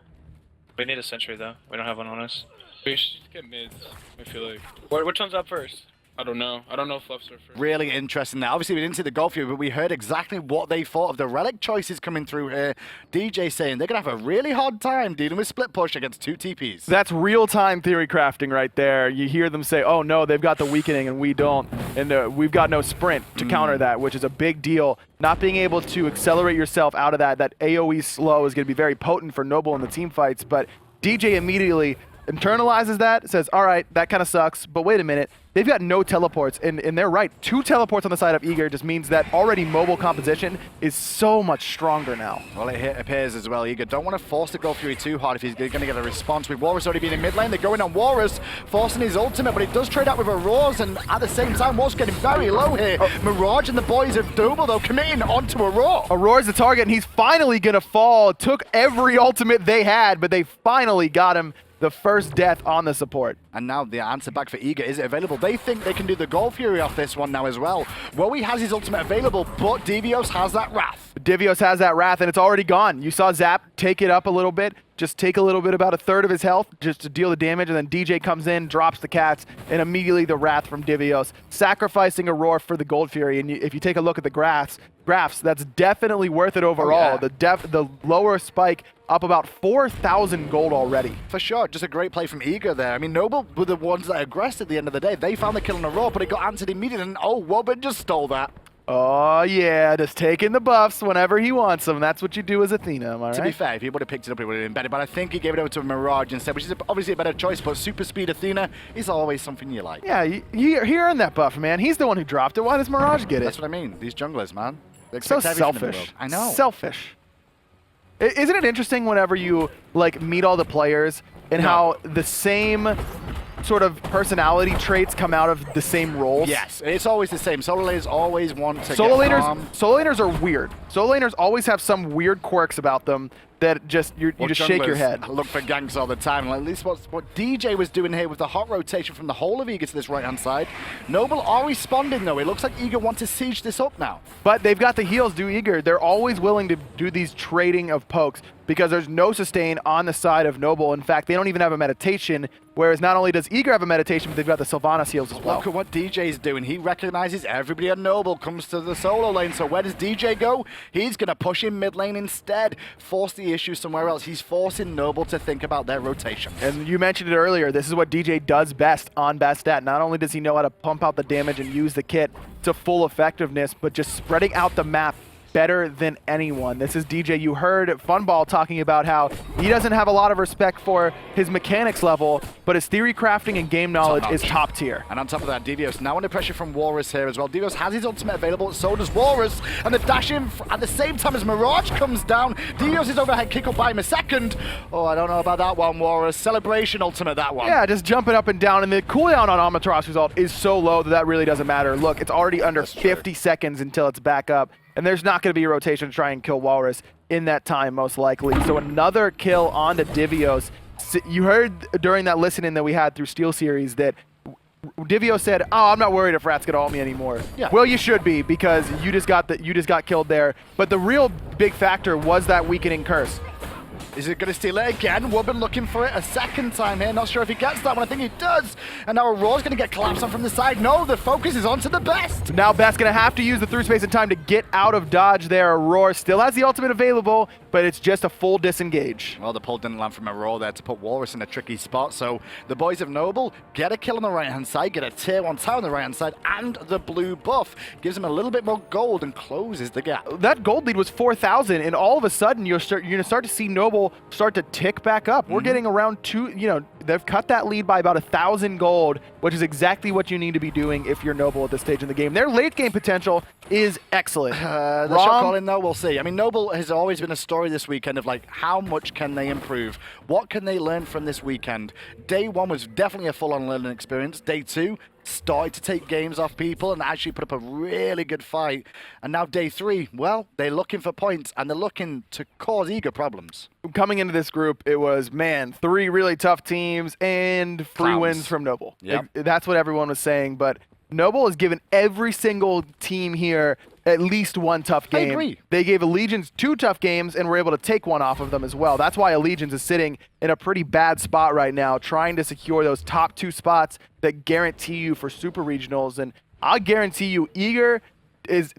We need a sentry though. We don't have one on us. We should get mids. I feel like. Which one's up first? I don't know. I don't know if lefts are first. Really interesting there. Obviously, we didn't see the Gold Fury, but we heard exactly what they thought of the relic choices coming through here. DJ saying they're going to have a really hard time dealing with split push against 2 TPs. That's real-time theory crafting right there. You hear them say, oh no, they've got the weakening and we don't. And we've got no sprint to counter that, which is a big deal. Not being able to accelerate yourself out of that AoE slow is going to be very potent for Noble in the team fights, but DJ immediately internalizes that, says, all right, that kind of sucks, but wait a minute. They've got no teleports, and they're right. 2 teleports on the side of Eager just means that already mobile composition is so much stronger now. Well, it appears as well. Eager don't want to force the Gold Fury too hard if he's going to get a response. With Whalrus already being in mid lane, they're going on Whalrus, forcing his ultimate, but it does trade out with Auror's, and at the same time, Whalrus getting very low here. Mirage and the boys of Double, though, committing onto Aror. Auror's the target, and he's finally going to fall. Took every ultimate they had, but they finally got him. The first death on the support. And now the answer back for Eager, is it available? They think they can do the Gold Fury off this one now as well. Wowy has his ultimate available, but Divios has that Wrath. Divios has that Wrath, and it's already gone. You saw Zap take it up a little bit, just take a little bit, about 1/3 of his health, just to deal the damage, and then DJ comes in, drops the cats, and immediately the Wrath from Divios, sacrificing Aurora for the Gold Fury. And if you take a look at the graphs, that's definitely worth it overall. Oh, yeah. The lower spike up about 4,000 gold already. For sure, just a great play from Eager there. I mean, Noble were the ones that aggressed at the end of the day. They found the kill on Aurora, but it got answered immediately, and oh, Wubbn just stole that. Oh yeah, just taking the buffs whenever he wants them. That's what you do as Athena, am I right? To be fair, if he would have picked it up, it would have been better, but I think he gave it over to Mirage instead, which is obviously a better choice, but super speed Athena is always something you like. Yeah, he earned that buff, man. He's the one who dropped it. Why does Mirage get it? That's what I mean. These junglers, man. They So expect everything in the world. selfish. I know. Selfish. Isn't it interesting whenever you like meet all the players and how the same sort of personality traits come out of the same roles? Yes, it's always the same. Solo laners always want to Solo get laners, calm. solo laners are weird. Solo laners always have some weird quirks about them that just you just shake your head. Look for ganks all the time. Like, at least what DJ was doing here with the hot rotation from the whole of Eager to this right-hand side. Noble are responding, though. It looks like Eager want to siege this up now. But they've got the heals, do Eager. They're always willing to do these trading of pokes because there's no sustain on the side of Noble. In fact, they don't even have a meditation, whereas not only does Eager have a meditation, but they've got the Sylvanus heals as well. Look at what DJ's doing. He recognizes everybody on Noble comes to the solo lane. So where does DJ go? He's going to push in mid lane instead, force the issue somewhere else. He's forcing Noble to think about their rotation. And you mentioned it earlier, this is what DJ does best on Bastet. Not only does he know how to pump out the damage and use the kit to full effectiveness, but just spreading out the map better than anyone. This is DJ. You heard Funball talking about how he doesn't have a lot of respect for his mechanics level, but his theory crafting and game knowledge is top tier. And on top of that, Divios now under pressure from Whalrus here as well. Divios has his ultimate available, so does Whalrus. And the dash in at the same time as Mirage comes down. Divios is overhead kick up by him a second. Oh, I don't know about that one, Whalrus. Celebration ultimate, that one. Yeah, just jumping up and down. And the cooldown on Amaterasu's ult is so low that really doesn't matter. Look, it's already under 50 seconds until it's back up. And there's not going to be a rotation to try and kill Whalrus in that time, most likely. So another kill onto Divios. You heard during that listening that we had through Steel Series that Divios said, "Oh, I'm not worried if Rat's gonna ult me anymore." Yeah. Well, you should be, because you just got killed there. But the real big factor was that weakening curse. Is it going to steal it again? Wubbn looking for it a second time here. Not sure if he gets that one. I think he does. And now Aror's going to get collapsed on from the side. No, the focus is onto the best. Now Best's going to have to use the through space and time to get out of dodge there. Aror still has the ultimate available, but it's just a full disengage. Well, the pull didn't land from Aror there to put Whalrus in a tricky spot. So the boys of Noble get a kill on the right-hand side, get a tier 1 tower on the right-hand side, and the blue buff gives them a little bit more gold and closes the gap. That gold lead was 4,000, and all of a sudden you're going to start to see Noble start to tick back up. We're getting around they've cut that lead by about 1,000 gold, which is exactly what you need to be doing if you're Noble at this stage in the game. Their late game potential is excellent. The shot calling, though, we'll see. I mean, Noble has always been a story this weekend of, like, how much can they improve? What can they learn from this weekend? Day 1 was definitely a full-on learning experience. Day 2 started to take games off people and actually put up a really good fight. And now day 3, well, they're looking for points and they're looking to cause Eager problems. Coming into this group, it was, man, 3 really tough teams and free wins from Noble. Yep. That's what everyone was saying, but Noble has given every single team here at least one tough game. I agree. They gave Allegiance 2 tough games and were able to take one off of them as well. That's why Allegiance is sitting in a pretty bad spot right now, trying to secure those top 2 spots that guarantee you for Super Regionals. And I'll guarantee you, Eager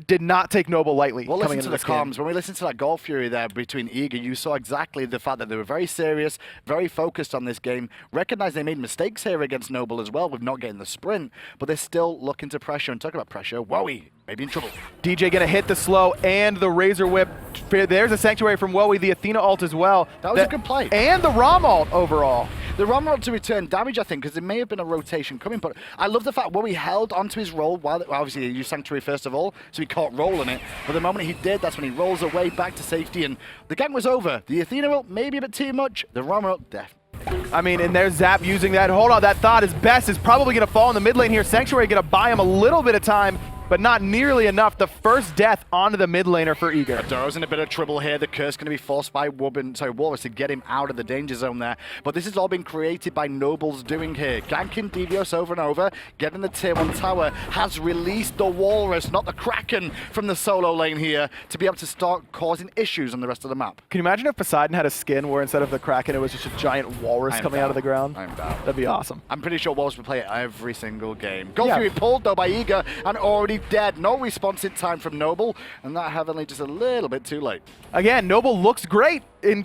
did not take Noble lightly. Well, coming listen into to the comms. When we listened to that Goal Fury there between Eager, you saw exactly the fact that they were very serious, very focused on this game, recognized they made mistakes here against Noble as well with not getting the sprint, but they're still looking to pressure. And talking about pressure, Wowy maybe in trouble. DJ gonna hit the slow and the Razor Whip. There's a Sanctuary from Wowy, the Athena ult as well. That was a good play. And the Rama ult overall. The Rama ult to return damage, I think, because there may have been a rotation coming, but I love the fact Wowy held onto his roll while, obviously, he used Sanctuary first of all, so he caught rolling it. But the moment he did, that's when he rolls away back to safety, and the gang was over. The Athena ult, maybe a bit too much. The Rama ult, definitely. I mean, and there's Zap using that. Hold on, that thought is Best is probably going to fall in the mid lane here. Sanctuary going to buy him a little bit of time, but not nearly enough. The first death onto the mid laner for Eager. Adoro's in a bit of trouble here. The curse going to be forced by Whalrus to get him out of the danger zone there. But this has all been created by Noble's doing here. Ganking Divios over and over, getting the tier 1 tower, has released the Whalrus, not the Kraken, from the solo lane here to be able to start causing issues on the rest of the map. Can you imagine if Poseidon had a skin where instead of the Kraken, it was just a giant Whalrus coming out of the ground? I'm down. That'd be awesome. I'm pretty sure Whalrus would play it every single game. Goal Fury pulled, though, by Eager and already dead. No response in time from Noble, and that Heavenly just a little bit too late. Again, Noble looks great in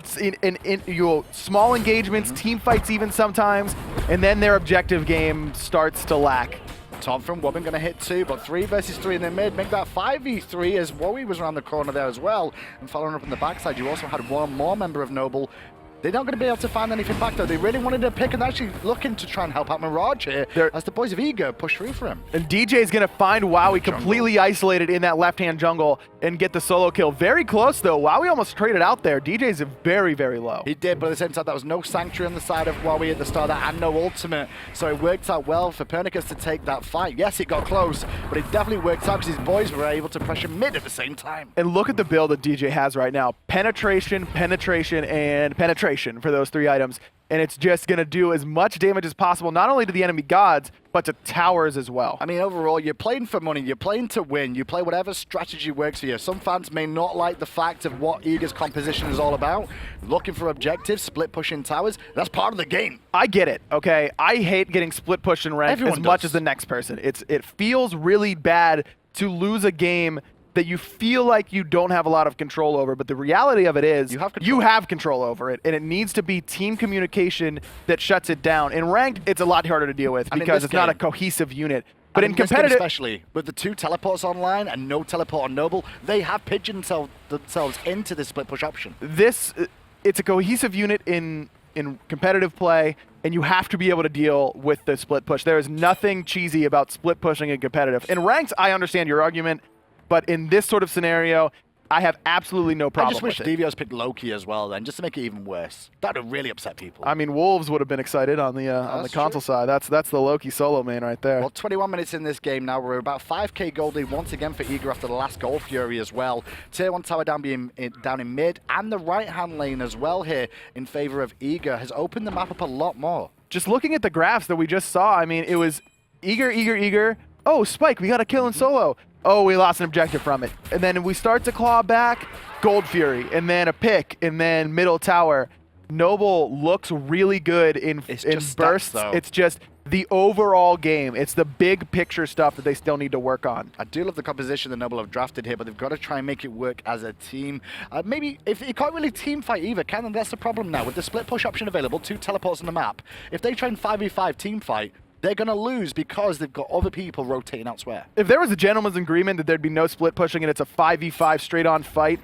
your small engagements, team fights even sometimes, and then their objective game starts to lack. Tom from Wubbn going to hit 2, but 3 versus 3 in the mid. Make that 5v3 as Wowy was around the corner there as well. And following up on the backside, you also had one more member of Noble. They're not going to be able to find anything back, though. They really wanted to pick and actually looking to try and help out Mirage here as the boys of Eager push through for him. And DJ is going to find Wowy completely isolated in that left-hand jungle and get the solo kill. Very close, though. Wowy almost traded out there. DJ's very, very low. He did, but at the same time, that was no Sanctuary on the side of Wowy at the start of that and no ultimate. So it worked out well for Pernicus to take that fight. Yes, it got close, but it definitely worked out because his boys were able to pressure mid at the same time. And look at the build that DJ has right now. Penetration, penetration, and penetration for those 3 items. And it's just going to do as much damage as possible, not only to the enemy gods, but to towers as well. I mean, overall, you're playing for money. You're playing to win. You play whatever strategy works for you. Some fans may not like the fact of what Eager's composition is all about. Looking for objectives, split pushing towers. That's part of the game. I get it, okay? I hate getting split pushed in rank as much as the next person. It feels really bad to lose a game that you feel like you don't have a lot of control over, but the reality of it is you have control over it, and it needs to be team communication that shuts it down. In ranked, it's a lot harder to deal with because it's not a cohesive unit. But in competitive, especially with the 2 teleports online and no teleport on Noble, they have pigeonholed themselves into this split push option. It's a cohesive unit in competitive play, and you have to be able to deal with the split push. There is nothing cheesy about split pushing in competitive. In ranks, I understand your argument, but in this sort of scenario, I have absolutely no problem with it. I just wish Divios picked Loki as well then, just to make it even worse. That would really upset people. I mean, Wolves would have been excited on the console side. That's the Loki solo main right there. Well, 21 minutes in this game now. We're about 5k gold lead once again for Eager after the last Goal Fury as well. Tier 1 tower down in mid, and the right-hand lane as well here in favor of Eager has opened the map up a lot more. Just looking at the graphs that we just saw, I mean, it was Eager. Oh, Spike, we got a kill in solo. Oh, we lost an objective from it. And then we start to claw back, Gold Fury, and then a pick, and then middle tower. Noble looks really good in bursts. It's just the overall game. It's the big picture stuff that they still need to work on. I do love the composition that Noble have drafted here, but they've got to try and make it work as a team. Maybe if you can't really team fight either, can then that's the problem now. With the split push option available, 2 teleports on the map. If they try and 5v5 team fight, they're going to lose because they've got other people rotating elsewhere. If there was a gentleman's agreement that there'd be no split pushing and it's a 5v5 straight-on fight,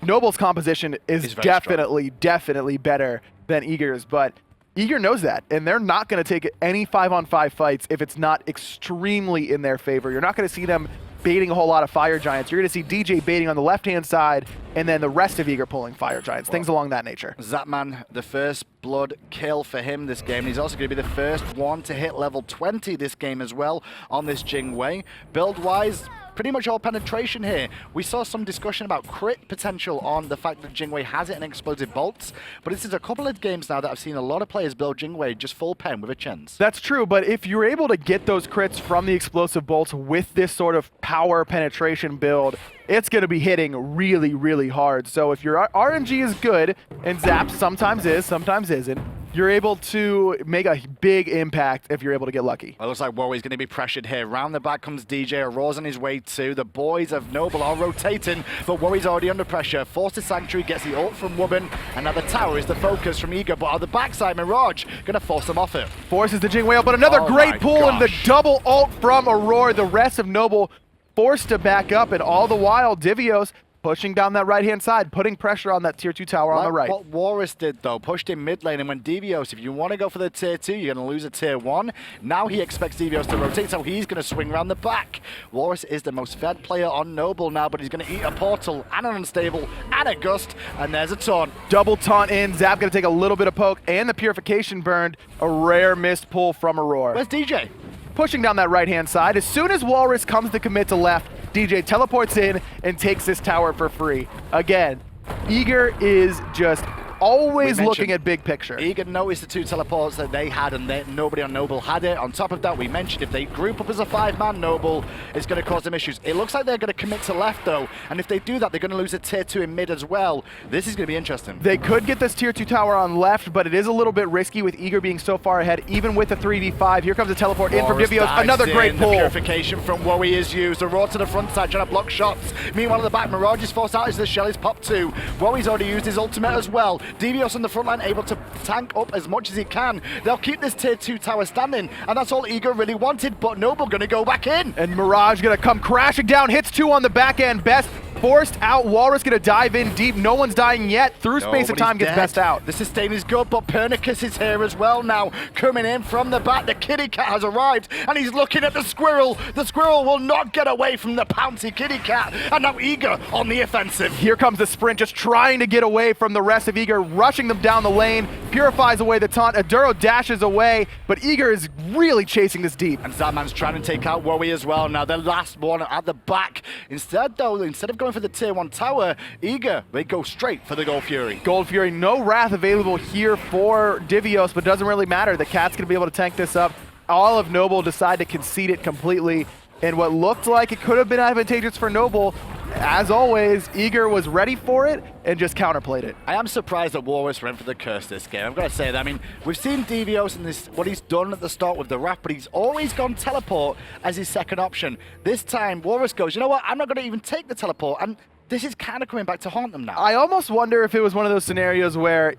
Noble's composition is definitely better than Eager's, but Eager knows that, and they're not going to take any 5-on-5 fights if it's not extremely in their favor. You're not going to see them baiting a whole lot of Fire Giants. You're going to see DJ baiting on the left-hand side, and then the rest of Eager pulling Fire Giants, things along that nature. Zapman, the first blood kill for him this game. He's also going to be the first one to hit level 20 this game as well on this Jing way. Build-wise, pretty much all penetration here. We saw some discussion about crit potential on the fact that Jingwei has it in explosive bolts, but this is a couple of games now that I've seen a lot of players build Jingwei just full pen with a chance. That's true, but if you're able to get those crits from the explosive bolts with this sort of power penetration build, it's going to be hitting really hard. So if your RNG is good, and Zap sometimes is, sometimes isn't, you're able to make a big impact if you're able to get lucky. It looks like Wowy's going to be pressured here. Round the back comes DJ. Aror's on his way too. The boys of Noble are rotating, but Wowy's already under pressure. Forces Sanctuary, gets the ult from Wubbn, and now the tower is the focus from Eager, but on the backside, Mirage going to force them off it. Forces the Jing whale, but another great pull and the double ult from Aror. The rest of Noble forced to back up, and all the while, Divios pushing down that right-hand side, putting pressure on that tier 2 tower on the right. What Whalrus did, though, pushed in mid lane, and when Divios, if you want to go for the tier 2, you're going to lose a tier 1. Now he expects Divios to rotate, so he's going to swing around the back. Whalrus is the most fed player on Noble now, but he's going to eat a portal and an unstable and a gust, and there's a taunt. Double taunt in, Zap going to take a little bit of poke, and the purification burned. A rare missed pull from Aror. Where's DJ? Pushing down that right-hand side. As soon as Whalrus comes to commit to left, DJ teleports in and takes this tower for free. Again, Eager is just always looking at big picture. Eager noticed the 2 teleports that they had, and nobody on Noble had it. On top of that, we mentioned if they group up as a 5-man Noble, it's going to cause them issues. It looks like they're going to commit to left, though, and if they do that, they're going to lose a tier 2 in mid as well. This is going to be interesting. They could get this tier 2 tower on left, but it is a little bit risky with Eager being so far ahead, even with a 3v5. Here comes a teleport in from Divios. Another great pull. The purification from Wowy is used. The Roar to the front side, trying to block shots. Meanwhile, at the back, Mirage is forced out as the shell is popped too. Wowy's already used his ultimate as well. Divios on the front line, able to tank up as much as he can. They'll keep this tier 2 tower standing, and that's all Eager really wanted, but Noble going to go back in. And Mirage going to come crashing down, hits 2 on the back end. Best forced out. Whalrus going to dive in deep. No one's dying yet. Through space of time, gets Best out. The sustain is good, but Pernicus is here as well now. Coming in from the back, the kitty cat has arrived, and he's looking at the squirrel. The squirrel will not get away from the pouncy kitty cat, and now Eager on the offensive. Here comes the sprint, just trying to get away from the rest of Eager, rushing them down the lane, purifies away the taunt. Aduro dashes away, but Eager is really chasing this deep. And Zapman's trying to take out Wowy as well now. The last one at the back. Instead, though, instead of going for the tier 1 tower, Eager, they go straight for the Gold Fury. Gold Fury, no Wrath available here for Divios, but doesn't really matter. The Cat's going to be able to tank this up. All of Noble decide to concede it completely, and what looked like it could have been advantageous for Noble, as always, Eager was ready for it and just counterplayed it. I am surprised that Whalrus went for the curse this game. I've got to say that. I mean, we've seen Divios and this, what he's done at the start with the Wrath, but he's always gone teleport as his second option. This time, Whalrus goes, you know what, I'm not going to even take the teleport, and this is kind of coming back to haunt them now. I almost wonder if it was one of those scenarios where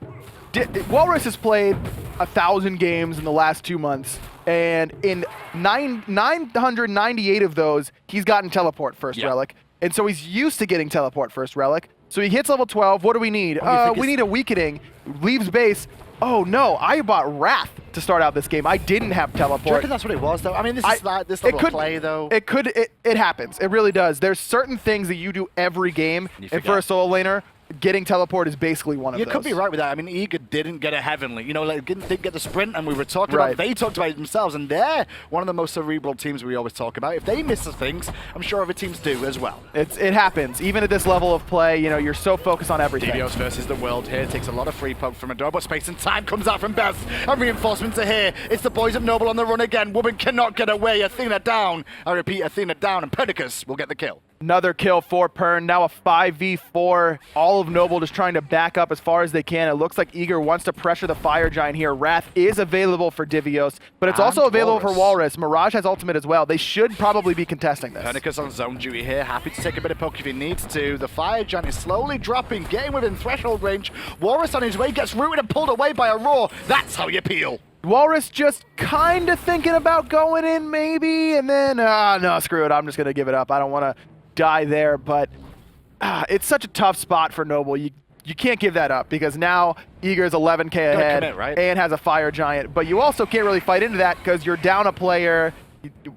Whalrus has played 1,000 games in the last 2 months, and in 998 of those, he's gotten teleport first relic. And so he's used to getting teleport first relic. So he hits level 12. What do we need? We need a weakening. Leaves base. Oh no, I bought Wrath to start out this game. I didn't have teleport. Do you reckon that's what it was, though? I mean, this is like this level of play, though. It happens. It really does. There's certain things that you do every game, and for a solo laner, getting teleport is basically one of those. You could be right with that. I mean, Eager didn't get a Heavenly. You know, like, didn't get the sprint, and we were talking about, they talked about it themselves, and they're one of the most cerebral teams we always talk about. If they miss the things, I'm sure other teams do as well. It happens. Even at this level of play, you know, you're so focused on everything. Divios versus the world here. Takes a lot of free poke from Adora, but space and time comes out from Best, and reinforcements are here. It's the boys of Noble on the run again. Wubbn cannot get away. Athena down. I repeat, Athena down, and Pernicus will get the kill. Another kill for Pern, now a 5v4. All of Noble just trying to back up as far as they can. It looks like Eager wants to pressure the Fire Giant here. Wrath is available for Divios, but it's also available for Whalrus. Mirage has ultimate as well. They should probably be contesting this. Pernicus on zone duty here, happy to take a bit of poke if he needs to. The Fire Giant is slowly dropping, getting within threshold range. Whalrus on his way gets rooted and pulled away by Aror. That's how you peel. Whalrus just kind of thinking about going in maybe, and then, no, screw it. I'm just going to give it up. I don't want to die there, but it's such a tough spot for Noble. You can't give that up because now Eager is 11k ahead and has a Fire Giant, but you also can't really fight into that because you're down a player.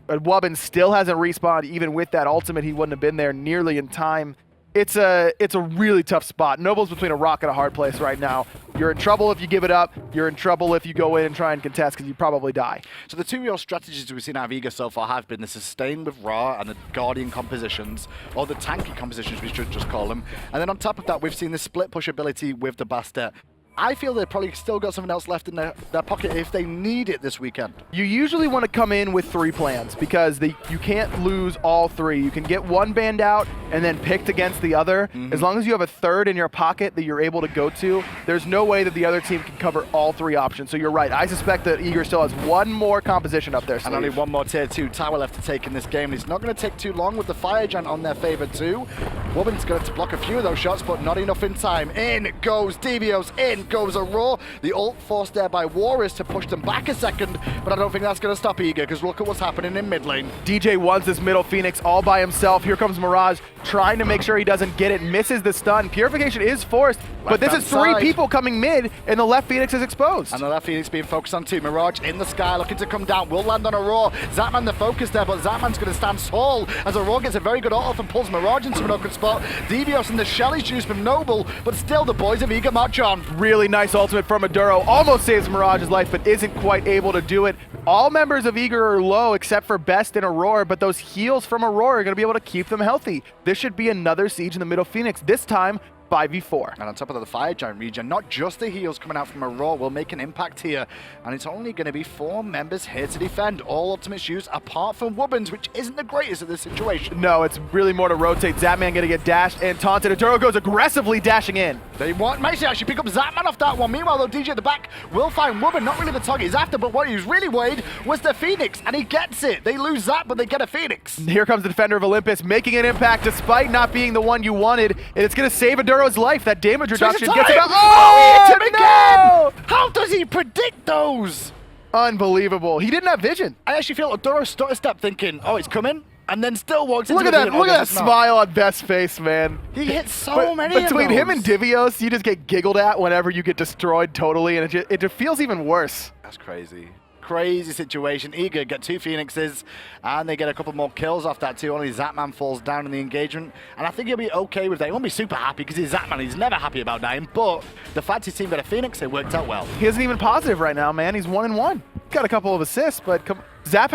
Wubbn still hasn't respawned. Even with that ultimate, he wouldn't have been there nearly in time. It's a really tough spot. Noble's between a rock and a hard place right now. You're in trouble if you give it up. You're in trouble if you go in and try and contest because you probably die. So the two real strategies we've seen out of Eager so far have been the sustain with Ra and the Guardian compositions, or the tanky compositions we should just call them. And then on top of that, we've seen the split push ability with the Bastet. I feel they've probably still got something else left in their pocket if they need it this weekend. You usually want to come in with 3 plans because you can't lose all 3. You can get one banned out and then picked against the other. As long as you have a third in your pocket that you're able to go to, there's no way that the other team can cover all 3 options. So you're right. I suspect that Eager still has one more composition up there. And only one more tier 2 tower left to take in this game. It's not going to take too long with the Fire Giant on their favor too. Wubbn's going to block a few of those shots, but not enough in time. In goes Divios, in goes Aror. The ult forced there by Whalrus to push them back a second, but I don't think that's going to stop Eager because look at what's happening in mid lane. DJ wants this middle Phoenix all by himself. Here comes Mirage trying to make sure he doesn't get it, misses the stun. Purification is forced, but this is 3 people coming mid, and the left Phoenix is exposed. And the left Phoenix being focused on 2. Mirage in the sky looking to come down, will land on Aror. Zapman the focus there, but Zapman's going to stand tall as Aror gets a very good ult off and pulls Mirage into an awkward spot. Divios and the Shelly's juice from Noble, but still the boys of Eager march on. Really nice ultimate from Adoro, almost saves Mirage's life, but isn't quite able to do it. All members of Eager are low except for Best and Aror, but those heals from Aror are going to be able to keep them healthy. This should be another siege in the middle Phoenix, this time 5v4. And on top of that, the Fire Giant regen, not just the heals coming out from Aror will make an impact here. And it's only going to be 4 members here to defend. All ultimates used apart from Wubbn's, which isn't the greatest of this situation. No, it's really more to rotate. Zapman going to get dashed and taunted. Adoro goes aggressively dashing in. They might actually pick up Zapman off that one. Meanwhile, though, DJ at the back will find Wubbn. Not really the target he's after, but what he was really worried was the Phoenix, and he gets it. They lose that, but they get a Phoenix. Here comes the Defender of Olympus, making an impact despite not being the one you wanted, and it's going to save Aduro's life. That damage reduction gets him out. Oh, he hit him again! How does he predict those? Unbelievable. He didn't have vision. I actually feel Adoro stutter step thinking, oh, it's coming, and then still walks into Look at that smile on Best's face, man. He hits so many of Between those. him and Divios, you just get giggled at whenever you get destroyed totally, and it just feels even worse. That's crazy. Crazy situation. Eager get 2 Phoenixes, and they get a couple more kills off that too. Only Zapman falls down in the engagement, and I think he'll be okay with that. He won't be super happy because he's Zapman. He's never happy about dying, but the fact his team got a Phoenix, it worked out well. He isn't even positive right now, man. He's 1-1. Got a couple of assists, but Zap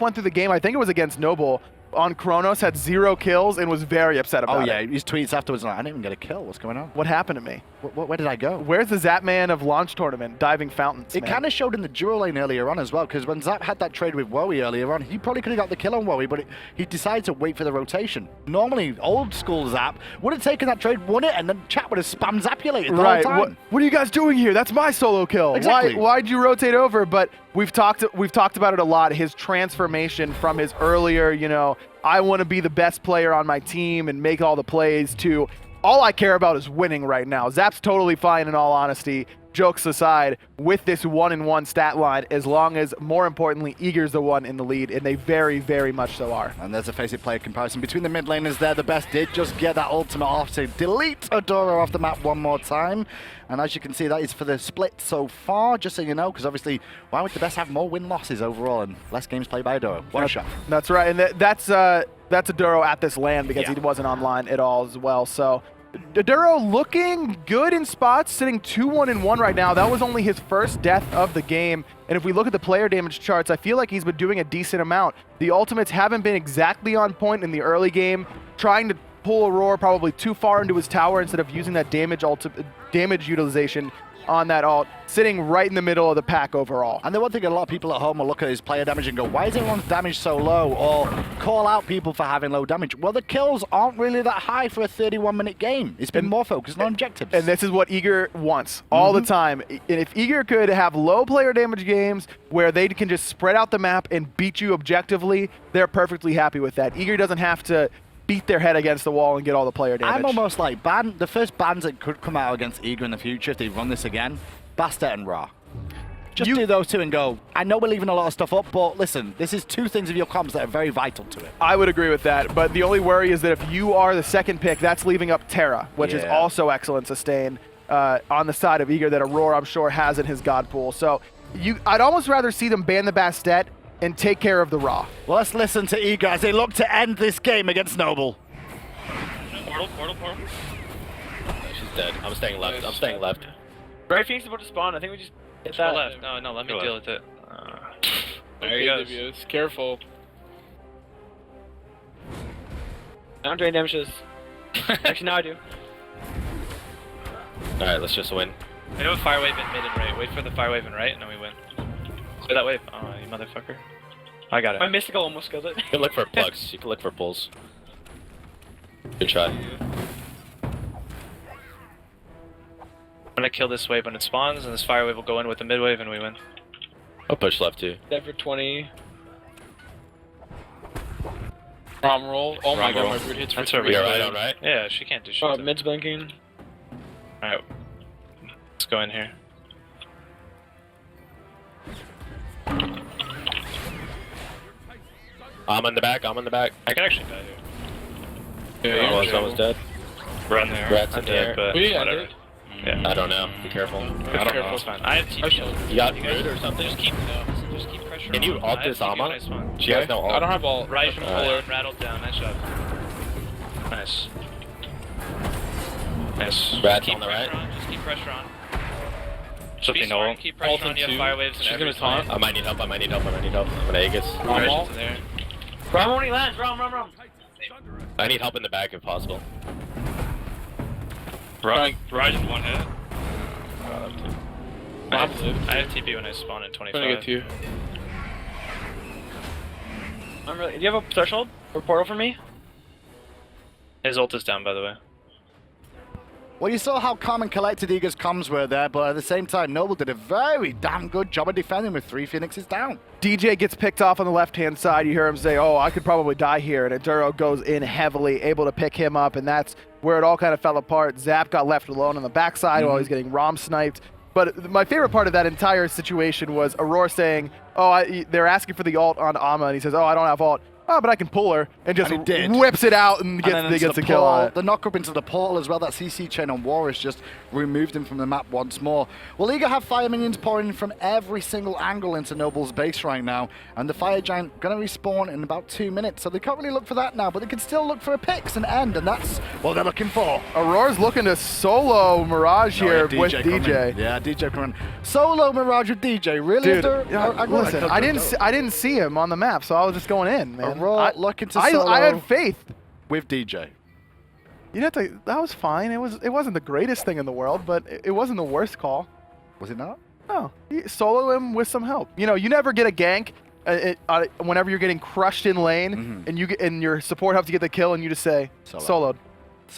went through the game, I think it was against Noble, on Kronos, had 0 kills and was very upset about it. Oh yeah, his tweets afterwards like, I didn't even get a kill. What's going on? What happened to me? Where did I go? Where's the Zapman of launch tournament, diving fountains, It kind of showed in the duo lane earlier on as well, because when Zap had that trade with Wowy earlier on, he probably could have got the kill on Wowy, but he decided to wait for the rotation. Normally, old school Zap would have taken that trade, won it, and then chat would have spammed Zapulated the whole time. What are you guys doing here? That's my solo kill. Exactly. Why'd you rotate over? But we've talked about it a lot. His transformation from his earlier, I want to be the best player on my team and make all the plays to all I care about is winning right now. Zap's totally fine in all honesty, jokes aside, with this 1-1 stat line, as long as, more importantly, Eager's the one in the lead, and they very, very much so are. And there's a face-it player comparison between the mid laners there. The Best did just get that ultimate off to delete Adoro off the map one more time. And as you can see, that is for the split so far, just so you know, because obviously, why would the Best have more win-losses overall and less games played by Adoro? What a shot. That's right, and that's Adoro at this LAN because he wasn't online at all as well. So Duro looking good in spots, sitting 2-1-1 right now. That was only his first death of the game. And if we look at the player damage charts, I feel like he's been doing a decent amount. The ultimates haven't been exactly on point in the early game, trying to pull Aror probably too far into his tower instead of using that damage utilization on that ult, sitting right in the middle of the pack overall. And the one thing a lot of people at home will look at his player damage and go, why is everyone's damage so low? Or call out people for having low damage. Well, the kills aren't really that high for a 31-minute game. It's been more focused on objectives. And this is what Eager wants all the time. And if Eager could have low player damage games where they can just spread out the map and beat you objectively, they're perfectly happy with that. Eager doesn't have to beat their head against the wall and get all the player damage. I'm almost like the first bans that could come out against Eager in the future if they run this again, Bastet and Ra. Just do those two and go, I know we're leaving a lot of stuff up, but listen, this is two things of your comps that are very vital to it. I would agree with that, but the only worry is that if you are the second pick, that's leaving up Terra, which is also excellent sustain on the side of Eager that Aror, I'm sure, has in his god pool. So I'd almost rather see them ban the Bastet and take care of the Ra. Well, let's listen to Eager as they look to end this game against Noble. Portal. She's dead. I'm staying left. I'm staying left. Right Phoenix is about to spawn. I think we just hit that. Left. No, let me deal with it. There he goes. Divios. Careful. I don't do any damage to this. Actually, now I do. Alright, let's just win. We have a fire wave in mid and right. Wait for the fire wave and right, and then we win. Clear that wave. Oh, you motherfucker. I got it. My mystical almost kills it. You can look for plugs. You can look for pulls. Good try. I'm gonna kill this wave when it spawns, and this fire wave will go in with the mid wave, and we win. I'll push left too. Dead for 20. Rom roll. Oh my god, my root hits for 3. You're right, alright. Yeah, she can't do shit. Mid's blinking. Alright. Let's go in here. I'm in the back. I can actually die here. Yeah, I was almost dead. Run there. Rats in there, but whatever. Yeah, I don't know. Be careful. I don't know. It's fine. I have TP. You got root or something? Just keep pressure. Can you ult this Rama? She has no ult. I don't have ult. Raijin puller. Rattled down. Nice job. Nice. Rats on the right. Just keep pressure on. Something no. Keep pressure on. You have fire waves. She's gonna taunt. I might need help. I'm gonna Aegis. Raijin's in there. Ram when he lands. Ram. I need help in the back if possible. Raijin one hit. I have TP when I spawn in 25. I'm gonna get to you. Do you have a threshold or portal for me? His ult is down, by the way. Well, you saw how calm and collected Eager's comms were there, but at the same time, Noble did a very damn good job of defending with 3 Phoenixes down. DJ gets picked off on the left-hand side. You hear him say, oh, I could probably die here. And Aduro goes in heavily, able to pick him up, and that's where it all kind of fell apart. Zap got left alone on the backside while he's getting Rom sniped. But my favorite part of that entire situation was Aror saying, oh, they're asking for the ult on Ama, and he says, oh, I don't have ult. Oh, but I can pull her, and just whips it out and gets a kill on it. The knock up into the portal as well, that CC chain on Whalrus just removed him from the map once more. Well, Eager have fire minions pouring from every single angle into Noble's base right now, and the fire giant going to respawn in about 2 minutes, so they can't really look for that now, but they can still look for a picks and end, and that's what they're looking for. Auror's looking to solo Mirage here with DJ. Yeah, DJ coming. Solo Mirage with DJ, really? Dude, listen, I didn't see him on the map, so I was just going in, man. Aror looking to solo. I had faith with DJ. You have to. That was fine. It wasn't the greatest thing in the world, but it wasn't the worst call. Was it not? No. You solo him with some help. You know, you never get a gank whenever you're getting crushed in lane, and your support helps you get the kill, and you just say soloed.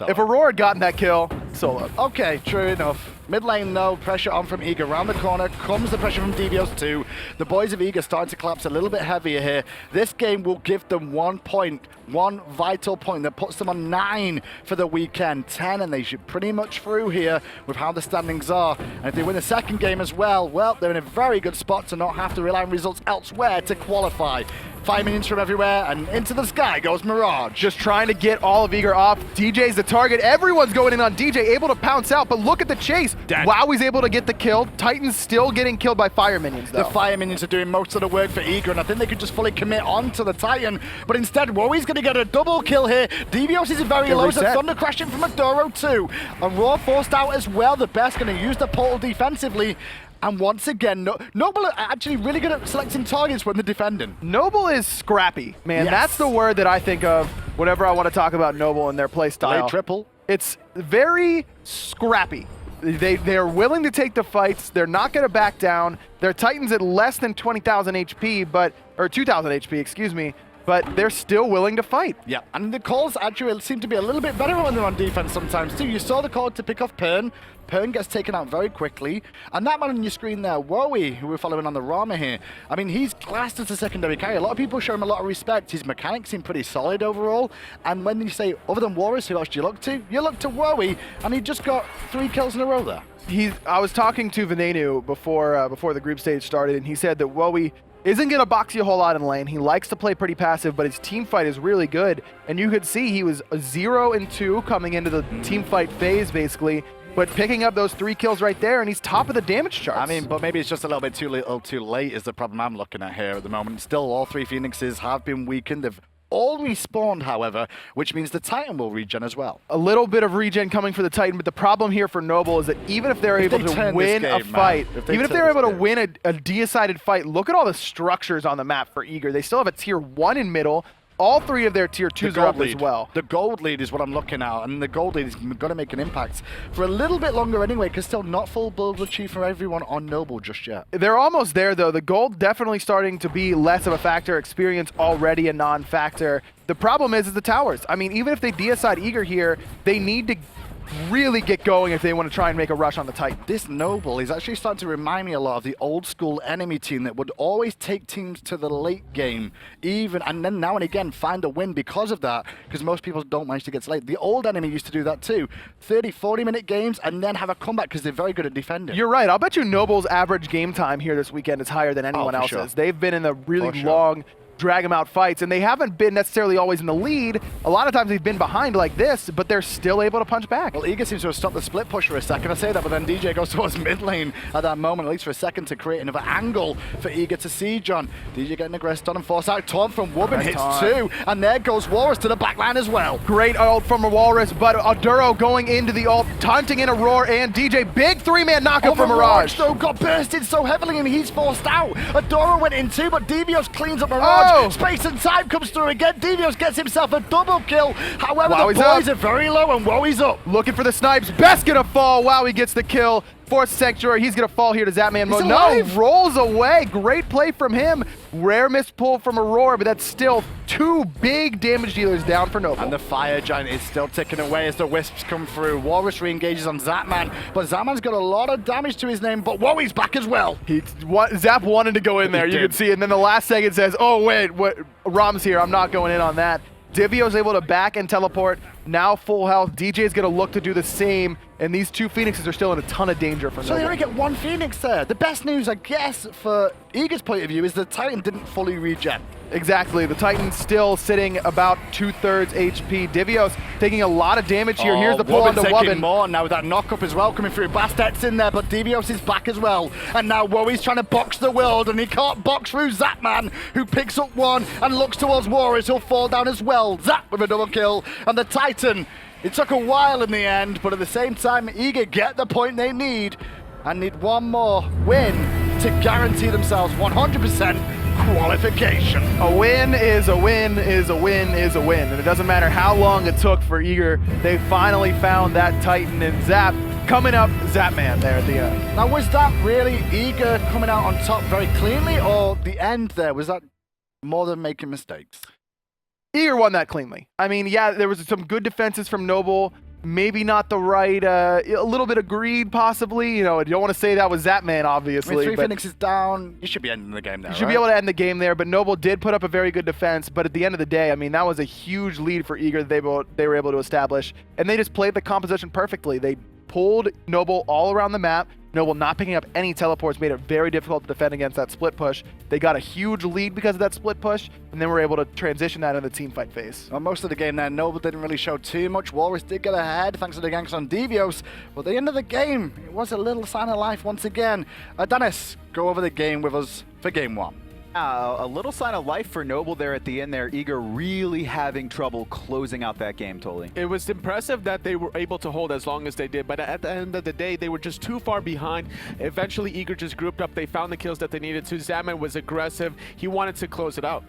If Aurora had gotten that kill, soloed. Okay, true enough. Mid lane, though, pressure on from Eager. Round the corner comes the pressure from Divios too. The boys of Eager starting to collapse a little bit heavier here. This game will give them 1 point, one vital point that puts them on 9 for the weekend. 10, and they should pretty much through here with how the standings are. And if they win the second game as well, they're in a very good spot to not have to rely on results elsewhere to qualify. fire minions from everywhere, and into the sky goes Mirage. Just trying to get all of Eager off. DJ's the target. Everyone's going in on DJ, able to pounce out, but look at the chase. Wowy's able to get the kill. Titan's still getting killed by fire minions, though. The fire minions are doing most of the work for Eager, and I think they could just fully commit onto the Titan, but instead, Wowy's going to get a double kill here. Divios is very low, so Thunder crashing from Adoro too. Aurora forced out as well. TheBest going to use the portal defensively. And once again, Noble are actually really good at selecting targets when they're defending. Noble is scrappy, man. Yes. That's the word that I think of whenever I want to talk about Noble and their play style. Late triple. It's very scrappy. They're willing to take the fights. They're not going to back down. Their Titan's at less than 20,000 HP, or 2,000 HP, excuse me. But they're still willing to fight. Yeah, and the calls actually seem to be a little bit better when they're on defense sometimes too. You saw the call to pick off Pern. Pern gets taken out very quickly. And that man on your screen there, Wowy, who we're following on the Rama here, I mean, he's classed as a secondary carry. A lot of people show him a lot of respect. His mechanics seem pretty solid overall. And when you say, other than Whalrus, who else do you look to? You look to Wowy, and he just got 3 kills in a row there. I was talking to Venenu before the group stage started, and he said that Wowy isn't going to box you a whole lot in lane. He likes to play pretty passive, but his team fight is really good. And you could see he was a 0-2 coming into the team fight phase, basically. But picking up those 3 kills right there, and he's top of the damage charts. I mean, but maybe it's just a little bit too late is the problem I'm looking at here at the moment. Still, all 3 Phoenixes have been weakened. They've all respawned, however, which means the Titan will regen as well. A little bit of regen coming for the Titan, but the problem here for Noble is that even if they're able to win a fight, even if they're able to win a decided fight, look at all the structures on the map for Eager. They still have a tier 1 in middle. All 3 of their tier 2s are up as well. The gold lead is what I'm looking at, and the gold lead is going to make an impact for a little bit longer anyway, because still not full build achieved for everyone on Noble just yet. They're almost there, though. The gold definitely starting to be less of a factor. Experience already a non-factor. The problem is the towers. I mean, even if they deicide Eager here, they need to really get going if they want to try and make a rush on the Titan. This Noble is actually starting to remind me a lot of the old school enemy team that would always take teams to the late game, and then now and again find a win because of that, because most people don't manage to get to late. The old enemy used to do that too. 30, 40-minute games and then have a comeback because they're very good at defending. You're right. I'll bet you Noble's average game time here this weekend is higher than anyone else's. Sure. They've been in the really long drag them out fights, and they haven't been necessarily always in the lead. A lot of times they've been behind like this, but they're still able to punch back. Well, Eager seems to have stopped the split push for a second. I say that, but then DJ goes towards mid lane at that moment, at least for a second, to create another angle for Eager to siege on. DJ getting aggressed on and force out. Taunt from Wubbn hits 2, and there goes Whalrus to the back line as well. Great ult from a Whalrus, but Adoro going into the ult, taunting in Aror and DJ. Big 3-man knockup from Mirage. Though got bursted so heavily and he's forced out. Adoro went in 2, but Divios cleans up Mirage. Space and time comes through again. Divios gets himself a double kill. However, Wowy's the boys are very low and Wowy's up. Looking for the snipes. Best gonna fall. Wowy gets the kill. Force Sanctuary. He's gonna fall here to Zapman mode. No, rolls away. Great play from him. Rare missed pull from Aurora, but that's still 2 big damage dealers down for Noble. And the Fire Giant is still ticking away as the Wisps come through. Whalrus re-engages on Zapman, but Zapman's got a lot of damage to his name, but Wowy's back as well. Zap wanted to go in there, you can see, and then the last second says, oh wait, Ram's here, I'm not going in on that. Divio's able to back and teleport, now full health. DJ's gonna look to do the same, and these 2 Phoenixes are still in a ton of danger for Noble. So they only get 1 Phoenix there. The best news, I guess, for Eager's point of view is the Titan didn't fully regen. Exactly, the Titan's still sitting about 2/3 HP. Divios taking a lot of damage here. Here's the pull onto Wubbn. More now with that knockup as well coming through. Bastet's in there, but Divios is back as well. And now Wowy's trying to box the world, and he can't box through Zapman, who picks up 1 and looks towards Whalrus, who'll fall down as well. Zap with a double kill, and the Titan, it took a while in the end, but at the same time, Eager get the point they need, and need 1 more win to guarantee themselves 100% qualification. A win is a win is a win is a win, and it doesn't matter how long it took for Eager. They finally found that Titan, and Zap coming up, Zapman there at the end. Now, was that really Eager coming out on top very cleanly, or the end there, was that more than making mistakes? Eager won that cleanly. I mean, yeah, there was some good defenses from Noble. Maybe not the right, a little bit of greed, possibly. You know, you don't want to say that was Zapman, obviously. With 3 Phoenixes down, you should be ending the game there, You should be able to end the game there, but Noble did put up a very good defense, but at the end of the day, I mean, that was a huge lead for Eager that they were able to establish, and they just played the composition perfectly. They pulled Noble all around the map, Noble not picking up any teleports made it very difficult to defend against that split push. They got a huge lead because of that split push, and then were able to transition that into the team fight phase. Well, most of the game there, Noble didn't really show too much. Whalrus did get ahead thanks to the ganks on Divios, but at the end of the game, it was a little sign of life once again. Dennis, go over the game with us for game 1. A little sign of life for Noble there at the end there. Eager really having trouble closing out that game, Tolly. It was impressive that they were able to hold as long as they did, but at the end of the day, they were just too far behind. Eventually, Eager just grouped up. They found the kills that they needed to. Zapman was aggressive. He wanted to close it out.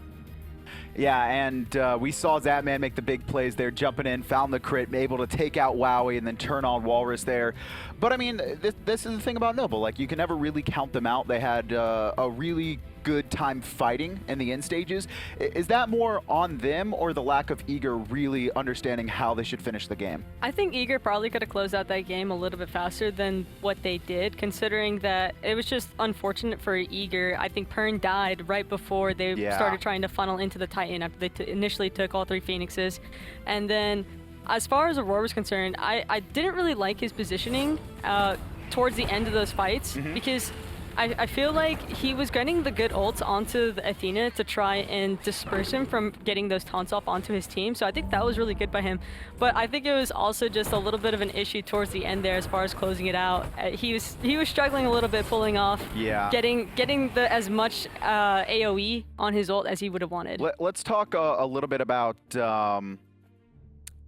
Yeah, and we saw Zapman make the big plays there, jumping in, found the crit, able to take out Wowy and then turn on Whalrus there. But I mean, this is the thing about Noble. Like, you can never really count them out. They had a really good time fighting in the end stages. Is that more on them or the lack of Eager really understanding how they should finish the game? I think Eager probably could have closed out that game a little bit faster than what they did, considering that it was just unfortunate for Eager. I think Pern died right before they started trying to funnel into the Titan after they initially took all 3 Phoenixes. And then as far as Aror was concerned, I didn't really like his positioning towards the end of those fights because I feel like he was getting the good ults onto the Athena to try and disperse him from getting those taunts off onto his team. So I think that was really good by him. But I think it was also just a little bit of an issue towards the end there as far as closing it out. He was struggling a little bit pulling off, getting the as much AoE on his ult as he would have wanted. Let's talk a little bit about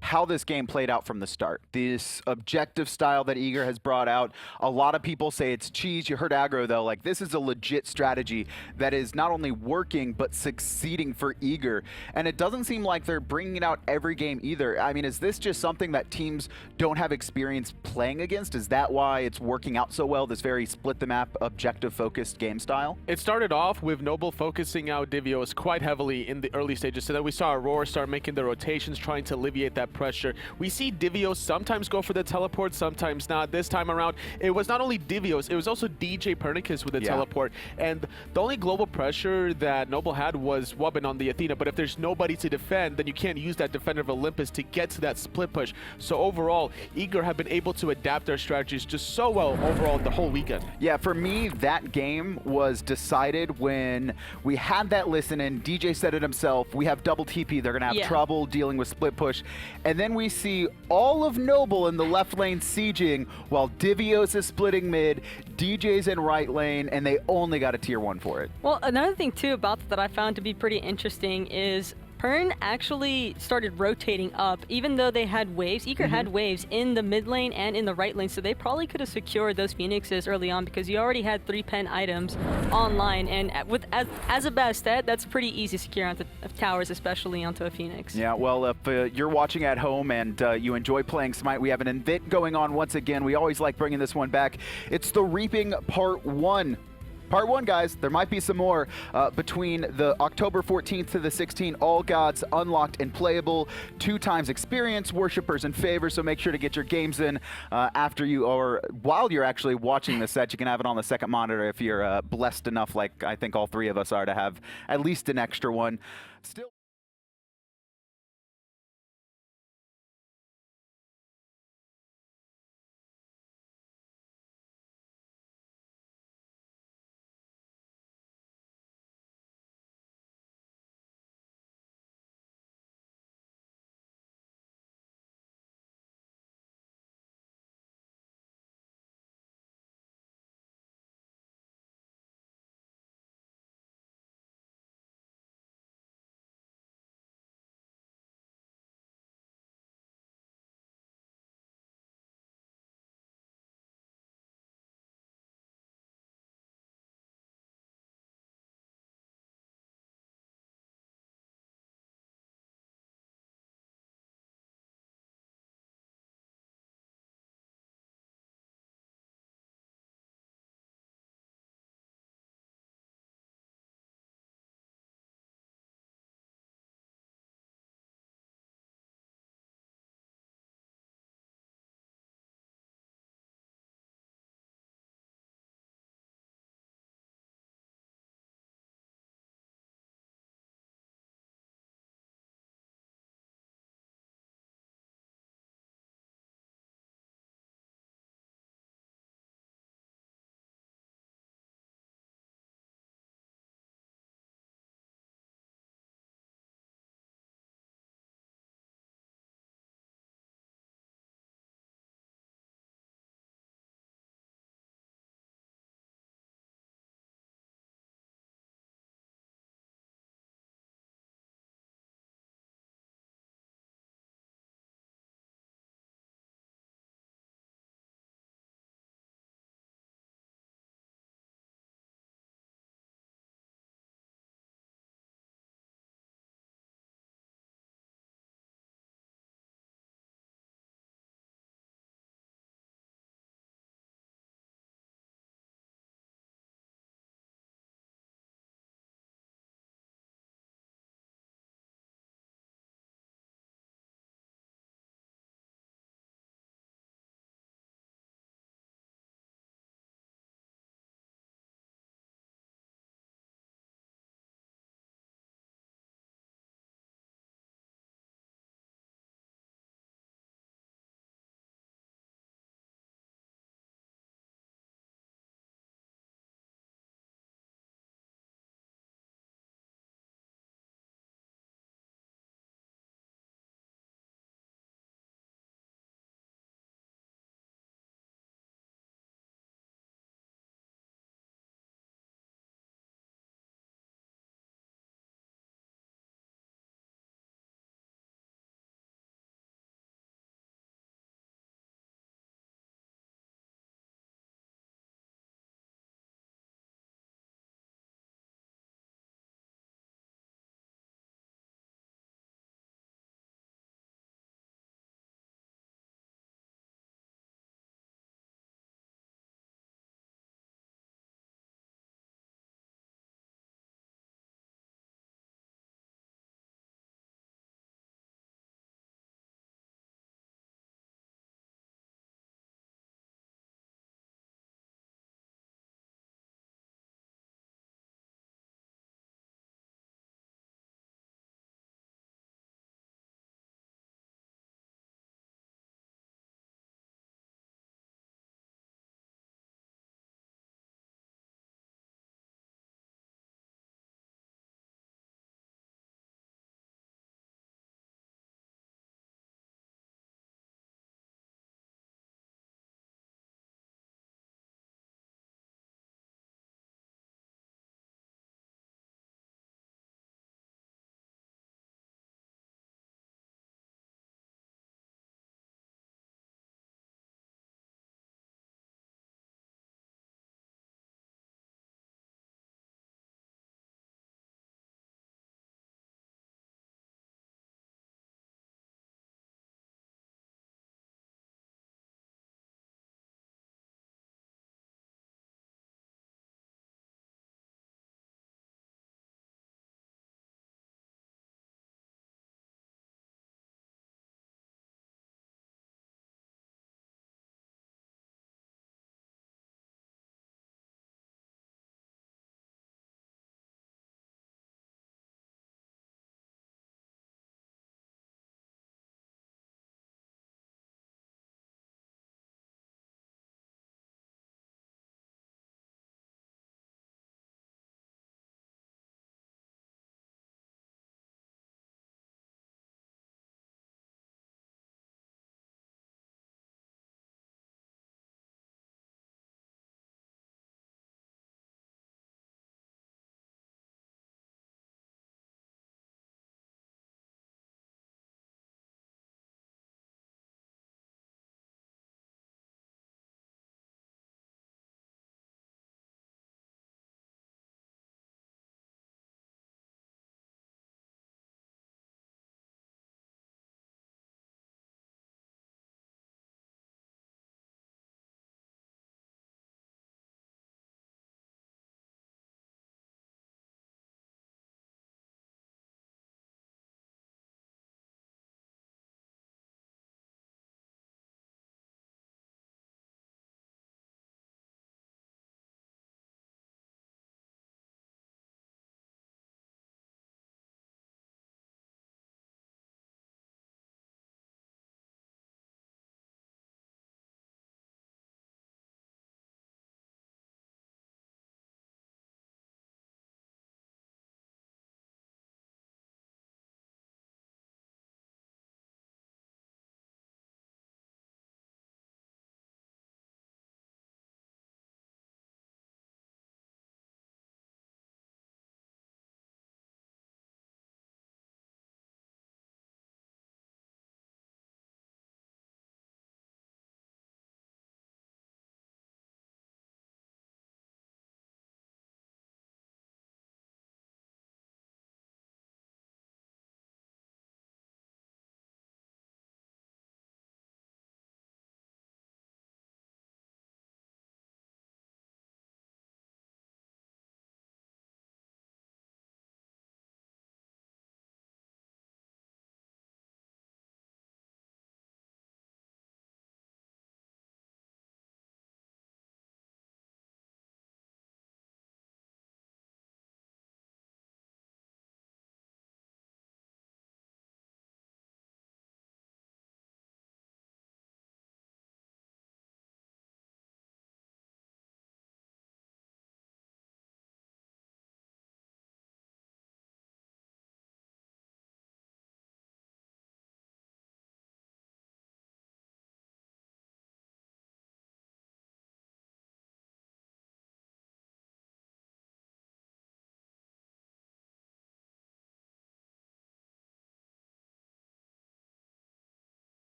how this game played out from the start. This objective style that Eager has brought out, a lot of people say it's cheese. You heard Aggro though, like this is a legit strategy that is not only working but succeeding for Eager. And it doesn't seem like they're bringing it out every game either. I mean, is this just something that teams don't have experience playing against? Is that why it's working out so well, this very split the map, objective focused game style? It started off with Noble focusing out Divios quite heavily in the early stages, so that we saw Aror start making the rotations, trying to alleviate that pressure. We see Divios sometimes go for the teleport, sometimes not. This time around, it was not only Divios, it was also djpernicus with the teleport. And the only global pressure that Noble had was Wubbn on the Athena, but if there's nobody to defend, then you can't use that Defender of Olympus to get to that split push. So overall, Eager have been able to adapt their strategies just so well overall the whole weekend. Yeah, for me, that game was decided when we had that listen and DJ said it himself, we have double TP, they're gonna have trouble dealing with split push. And then we see all of Noble in the left lane sieging while Divios is splitting mid, DJ's in right lane, and they only got a tier 1 for it. Well, another thing too about that I found to be pretty interesting is Pern actually started rotating up, even though they had waves. Eager had waves in the mid lane and in the right lane, so they probably could have secured those Phoenixes early on because you already had 3 pen items online, and as a Bastet, that's pretty easy to secure onto towers, especially onto a Phoenix. Yeah, well, if you're watching at home and you enjoy playing Smite, we have an event going on once again. We always like bringing this one back. It's the Reaping Part 1. Part 1, guys. There might be some more between the October 14th to the 16th. All gods unlocked and playable. 2 times experience, worshippers, and favors. So make sure to get your games in after you or while you're actually watching the set. You can have it on the second monitor if you're blessed enough, like I think all 3 of us are, to have at least an extra one. Still.